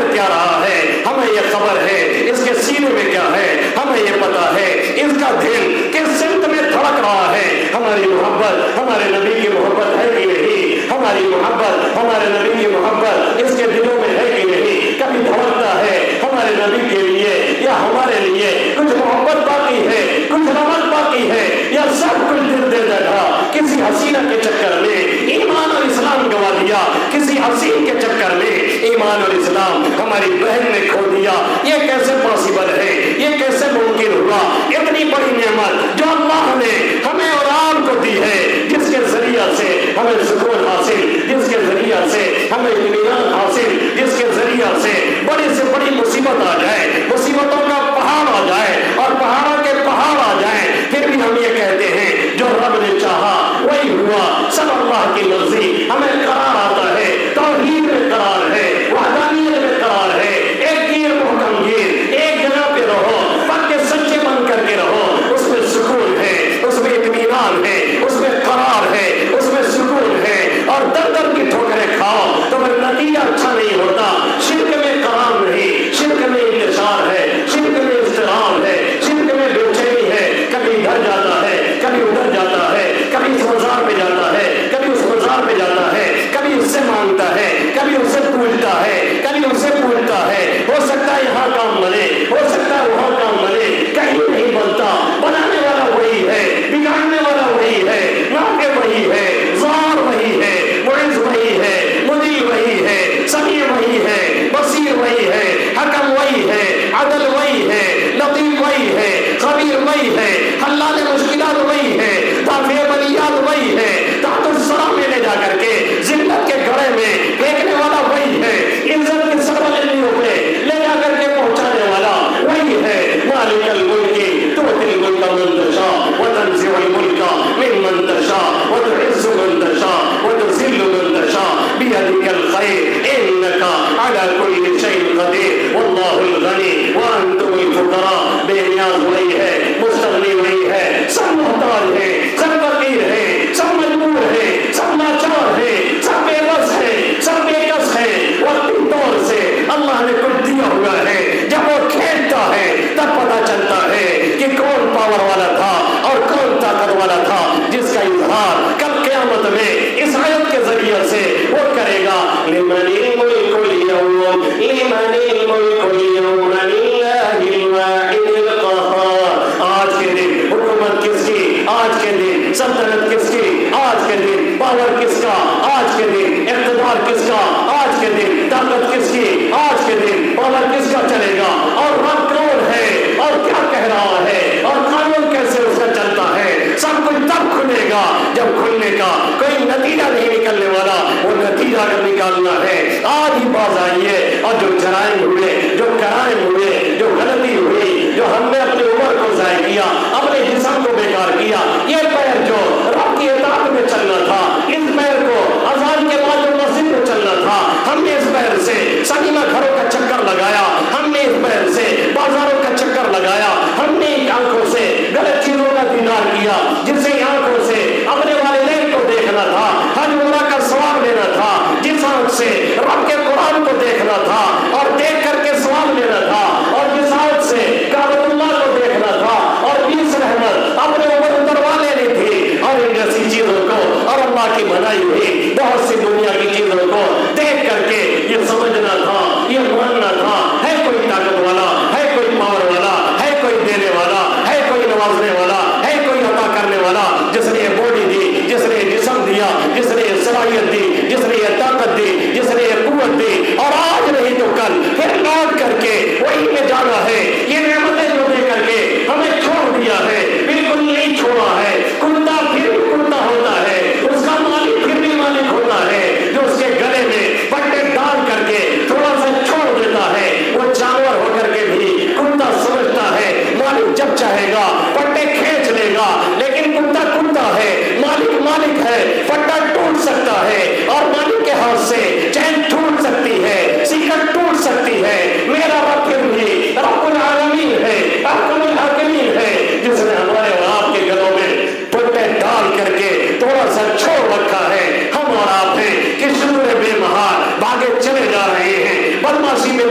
کر کیا رہا ہے ہمیں یہ خبر ہے، اس کے سینے میں کیا ہے ہمیں یہ پتا ہے، اس کا دل کس سمت میں دھڑک رہا ہے۔ ہماری محبت ہمارے نبی کی محبت ہے کہ نہیں؟ ہماری محبت ہمارے نبی کی محبت اس کے دلوں میں ہے کہ نہیں؟ کبھی دھڑکتا ہے ہمارے نبی کے لیے یا ہمارے لیے کچھ محبت باقی ہے، کچھ رحمت باقی ہے، یا سب کچھ دل دے دیا کسی حسینہ کے چکر میں ایمان اور اسلام گوا دیا، کسی حسین کے چکر میں ایمان اور اسلام ہماری بہن نے کھو دیا۔ یہ کیسے پاسبل ہے؟ یہ کیسے ممکن ہوا؟ اتنی بڑی نعمت جو اللہ نے ہمیں اور آپ کو دی ہے، جس کے ذریعہ سے ہمیں سکون حاصل، جس کے ذریعہ سے ہمیں اطمینان حاصل، جس کے ذریعہ سے بڑی سے بڑی مصیبت آ جائے، مصیبتوں کا پہاڑ آ جائے اور پہاڑوں کے پہاڑ آ جائیں، پھر بھی ہم یہ کہتے ہیں جو رب نے چاہا وہی ہوا، سب اللہ کی مرضی۔ ہمیں قرار آتا ہے، توحید میں قرار ہے، وحدانیت میں قرار ہے، ایک گیر محکم گیر، ایک جگہ پہ رہو، پکے سچے بن کر کے رہو، اس میں سکون ہے، اس میں اطمینان ہے، اس میں قرار ہے، اس میں سکون ہے۔ اور در در کی ٹھوکریں کھاؤ تو پھر نتیجہ اچھا نہیں ہوتا۔ شرک میں قرار نہیں، شرک میں انتشار ہے، شرک میں اضطراب ہے، شرک میں بے چینی ہے، کبھی ادھر جاتا ہے، کبھی ادھر جاتا ہے، کبھی اس مزار پہ جاتا ہے، کبھی اس مزار پہ جاتا ہے، کبھی اس سے مانگتا ہے، کبھی اس سے پوچھتا ہے، کبھی اس سے پوچھتا ہے۔ ہو سکتا ہے یہاں کام بنے، ہو سکتا ہے وہاں کام بنے، کہیں نہیں بنتا۔ بنانے والا وہی ہے، بگاڑنے والا وہی ہے، نافع وہی ہے، ضار وہی ہے، معز وہی ہے، مدیر وہی ہے، سمیع وہی ہے، بصیر وہی ہے، حکم وہی ہے، عدل وہی ہے، لطیف وہی ہے، خبیر وہی ہے، حلال مشکلات وہی ہے، دافع بلیات وہی ہے، تحت الثرى میں لے جا کر کے ذلت کے گڑھے میں پھینکنے والا وہی ہے، عزت کی سربلندیوں پہ لے جا کر کے پہنچانے والا وہی ہے۔ مالک الملک تؤتی الملک من تشاء وتنزع الملک ممن تشاء وتعز من تشاء وتذل من تشاء بيدك الخير انك على كل شيء قدير والله الغني وانتم الفقراء۔ بے نیاز وہی ہے، مستغنی وہی ہے، سب محتاج ہے، سب فقیر ہے، سب مجبور ہے، سب لاچار ہے، سب بے بس ہے، سب بے کس ہے۔ وقتی طور سے اللہ نے کچھ دیا ہوا ہے، جب وہ کھیلتا ہے تب پتہ چلتا ہے کہ کون پاور والا تھا اور کون طاقت والا تھا، جس کا اظہار کل قیامت میں اس آیت کے ذریعے سے وہ کرے گا۔ لمن الملک اليوم لمن الملک اليوم للہ الواحد القہار۔ آج کے دن حکومت کس کی؟ آج کے دن سلطنت کس کی؟ آج کے دن پاور کس کا؟ آج کے دن اقتدار کس کا؟ آج کے دن طاقت کس کی؟ آج کے دن پاور کس کا چلے گا؟ اور رب کون ہے اور کیا کہہ رہا ہے اور قانون کیسے اس کا چلتا ہے؟ سب کچھ تب کھلے گا جب کھلنے کا کوئی نتیجہ نہیں نکلنے والا، وہ نتیجہ اگر نکالنا ہے آج ہی باز آئیے۔ اور جو جرائم ہوئے، جو کرائم ہوئے، جو غلطی ہوئی، جو ہم نے اپنی عمر کو ضائع کیا، اپنے جسم کو بیکار کیا، یہ پیر جو رب کی اطاعت میں چلنا تھا، اس پیر کو اذان کے بعد جو مسجد میں چلنا تھا، ہم نے اس پیر سے سنیما گھروں کا چکر لگایا، ہم نے اس پیر سے بازاروں کا چکر لگایا، ہم نے آنکھوں سے غلط چیزوں کا دیدار کیا، جس سے آنکھوں سے اپنے والدین کو دیکھنا تھا، حج عمرہ کا ثواب لینا تھا، جس آنکھ سے رب کے قرآن کو دیکھنا تھا اور دیکھ کر کے ثواب لینا تھا، اور جس آنکھ سے کعبۃ اللہ کو دیکھنا تھا اور 20 رحمت اپنے اوپر اتروا لینی تھی، اور ان جیسی چیزوں کو اور اللہ کی بنائی ہوئی بہت سی دنیا کی چیزوں کو دیکھ کر کے یہ سمجھنا تھا، یہ ماننا تھا ہے کوئی طاقت والا، ہے کوئی پاور والا، ہے کوئی دینے والا، ہے کوئی نوازنے والا، ہے کوئی عطا کرنے والا، جس نے یہ باڈی دی، جس نے یہ جسم دیا، جس نے یہ صلاحیت دی، جس نے یہ طاقت دی، جس نے یہ قوت دی، اور آج نہیں تو کل پھر لوٹ کر کے وہی میں جانا ہے۔ یہ نعمتیں جو دے کر کے ہمیں چھوڑ دیا ہے، بالکل نہیں چھوڑا ہے۔ کتا پھر بھی کتا ہوتا ہے، اس کا مالک پھر بھی مالک ہوتا ہے، جو اس کے گلے میں پٹے ڈال کر کے تھوڑا سا چھوڑ دیتا ہے۔ وہ جانور ہو کر کے بھی کتا سمجھتا ہے مالک جب چاہے گا پٹے کھینچ لے گا، لیکن کتا کتا ہے، مالک مالک ہے، پٹا ٹوٹ سکتا ہے اور مالک کے ہاتھ سے چین ٹوٹ سکتی ہے، سیکٹ ٹوٹ سکتی ہے۔ میرا رب پھر بھی رب العالمین ہے، احکم الحاکمین ہے، جس نے ہمارے اور آپ کے گلوں میں پٹے ڈال کر کے تھوڑا سا چھوڑ رکھا ہے۔ ہم اور آپ ہیں کہ شرور بے مہار بھاگے چلے جا رہے ہیں، بدماشی میں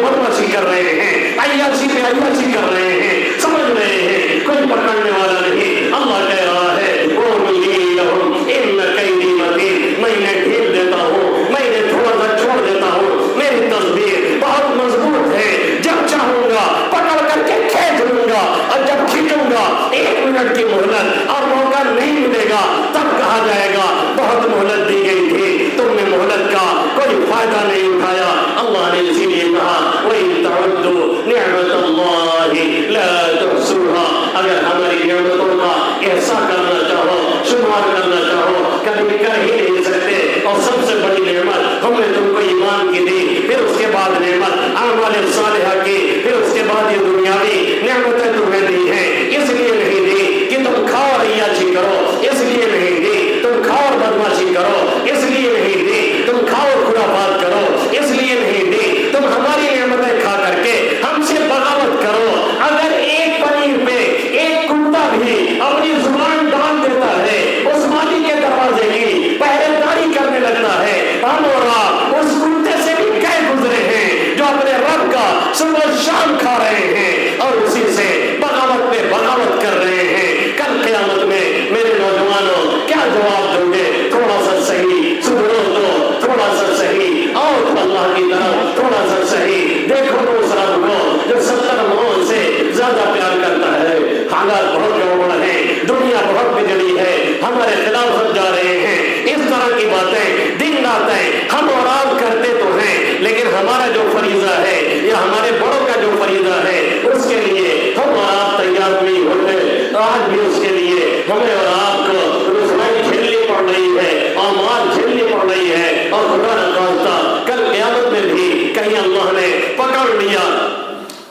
کر رہے ہیں، عیاشی پہ عیاشی کر رہے ہیں، سمجھ رہے ہیں کوئی پکڑنے والا نہیں۔ اللہ کہہ رہا ہے وَأُمْلِي لَهُمْ إِنَّ كَيْدِي مَتِينٌ، میں انہیں ڈھیل دیتا ہوں، میں انہیں تھوڑا سا چھوڑ دیتا ہوں، میری تدبیر بہت مضبوط ہے، جب چاہوں گا پکڑ کر کے کھینچ لوں گا، اور جب کھینچوں گا 1 منٹ کی مہلت اور موقع نہیں ملے گا تب کہا جائے گا بہت مہلت دی گئی تھی، تم نے مہلت کا کوئی فائدہ نہیں اٹھایا۔ اللہ نے اسی لیے کہا وَإِن تَعُدُّوا نِعْمَةَ اللَّهِ لَا تُحْصُوهَا، اگر ہماری نعمتوں کا احصاء کرنا چاہو، شمار کرنا چاہو، کبھی کر ہی نہیں سکتے۔ اور سب سے بڑی نعمت ہم نے تم کو ایمان کی دی، پھر اس کے بعد نعمت اعمال صالحہ کی، پھر اس کے بعد یہ دنیاوی نعمتیں تمہیں دی ہیں۔ اس لیے نہیں دی کہ تم کھاؤ اور عیاشی کرو، اس لیے نہیں دی تم کھاؤ اور بدماشی کرو، اس لیے نہیں دی تم کھاؤ اور خرافات کرو، اس لیے نہیں دی تم ہماری نعمتیں کھا کر کے ہم سے بغاوت کرو۔ اگر ایک پنیر پہ ایک کتا بھی اپنی زبان ڈال دیتا ہے، اس مالی کے دروازے کی پہرے داری کرنے لگتا ہے، ہم اور آپ اس کتے سے بھی کہہ گزرے ہیں جو اپنے رب کا صبح شام کھا رہے ہیں اور اسی سے بغاوت پہ بغاوت کر رہے ہیں۔ کل قیامت میں میرے نوجوانوں کیا جواب دو گے؟ تھوڑا سا صحیح سدھرو تو تھوڑا سا صحیح آؤ تو اللہ کی طرف تھوڑا سا صحیح دیکھو تو اس رب کو جو 70 ماؤں سے زیادہ پیار کرتا ہے۔ حالات بہت گڑبڑ ہیں، دنیا بہت بگڑی ہے، ہمارے خلاف جا رہے ہیں، اس طرح کی باتیں دن رات ہم اور آپ کرتے تو ہیں، لیکن ہمارا جو فریضہ ہے یا ہمارے بڑوں کا جو فریضہ ہے اس کے لیے ہم اور آپ تیار نہیں ہوتے۔ آج بھی اس کے لیے ہمیں اور آپ کو رسوائی جھیلنی پڑ رہی ہے، آمال جھیلنی پڑ رہی ہے، اور خدا نخواستہ کل قیامت میں بھی کہیں اللہ نے پکڑ لیا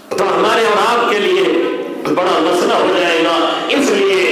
تو ہمارے اور آپ کے لیے بڑا مسئلہ ہو جائے گا۔ اس لیے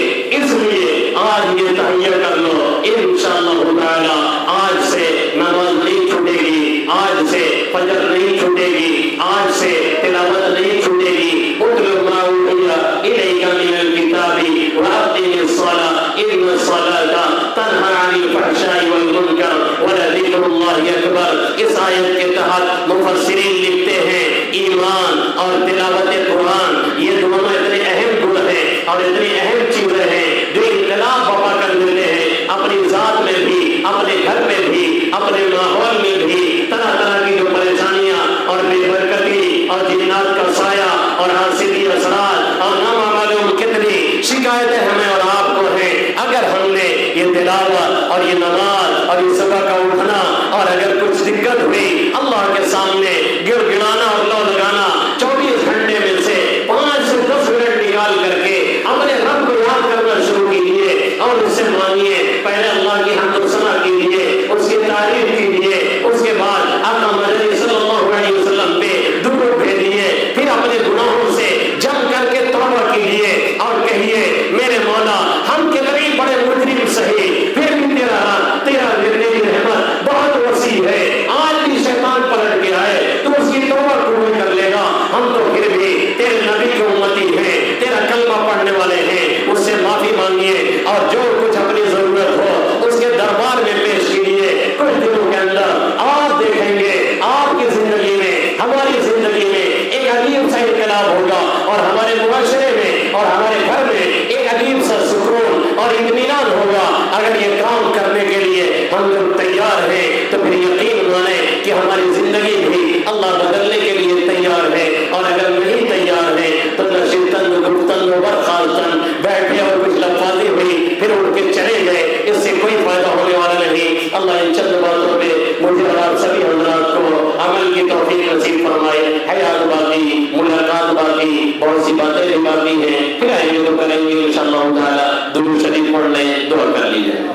آج یہ تہیہ کر لو انشاءاللہ تعالی، آج سے نماز نہیں چھوٹے گی، آج سے فجر نہیں چھوٹے گی، آج سے تلاوت نہیں چھوٹے گی۔ اتل ما اوحی الیک من الکتاب واقم الصلاۃ ان الصلاۃ تنہی عن الفحشاء والمنکر ولذکر اللہ اکبر۔ اس آیت کے تحت مفسرین لکھتے ہیں ایمان اور تلاوت قرآن یہ دونوں اتنے اہم گن ہیں اور اتنی اہم چیزیں ہیں جو انقلاب برپا کر دیتے ہیں اپنی ذات میں بھی، اپنے گھر میں بھی، اپنے ماحول میں بھی۔ طرح طرح کی جو پریشانیاں اور بے برکتی اور جنات کا سایہ اور حاسدی اثرات اور نامعلوم کتنی شکایتیں ہمیں اور آپ کو ہیں، اگر ہم نے یہ تلاوت اور یہ نماز اور یہ صبح کا اٹھنا اور اگر کچھ دقت ہوئی اللہ کے سامنے گڑ گڑانا اور لو لگانا 24 گھنٹے میں سے 5 سے 10 منٹ نکال کر کے اپنے رب کو یاد کرنا شروع کیجیے اور اس سے مانگیے، پہلے اللہ کی حمد و ثنا کیجیے، اس کی تعریف کیجیے، اس کے بعد آقا مدنی صلی اللہ علیہ وسلم پہ درود بھیجیے، پھر اپنے گناہوں سے جم کر کے توبہ کیجیے اور کہیے میرے مولا ہم کتنے بڑے مجرم سہی، پھر بھی تیرا میری رحمت بہت وسیع ہے، آج بھی شیطان پلٹ کے آئے تو اس کی توبہ قبول کر لے گا، ہم تو پھر بھی تیرے نبی کی امتی ہیں، تیرا کلمہ پڑھنے والے ہیں، اس سے معافی مانگیے اور جو کچھ اپنی ضرورت ہو اس کے دربار میں پیش کیجیے۔ کچھ دنوں کے اندر آپ دیکھیں گے آپ کی زندگی میں، ہماری زندگی میں ایک عجیب سا انقلاب ہوگا اور ہمارے معاشرے میں اور ہمارے گھر میں ایک عجیب سا سکون اور اطمینان ہوگا۔ اگر یہ کام کرنے کے لیے ہم لوگ تیار ہیں تو پھر یقین مانیں کہ ہماری زندگی بھی اللہ بدلنے کے لیے تیار ہے، اور اگر نہیں تیار ہے تو نشیطن گفتن برخاستن بیٹھے اور کچھ لفاظی ہوئی پھر اٹھ کے چلے گئے، اس سے کوئی فائدہ ہونے والا نہیں۔ اللہ ان چند باتوں پہ مجھے اور آپ سبھی حضرات کو عمل کی توفیق نصیب فرمائے۔ حیات باقی، ملاقات باقی، بہت سی باتیں بھی باقی ہیں، پھر آئیں گے تو کریں گے انشاءاللہ تعالی۔ درود شریف پڑھ لیں، دعا کر لیجیے۔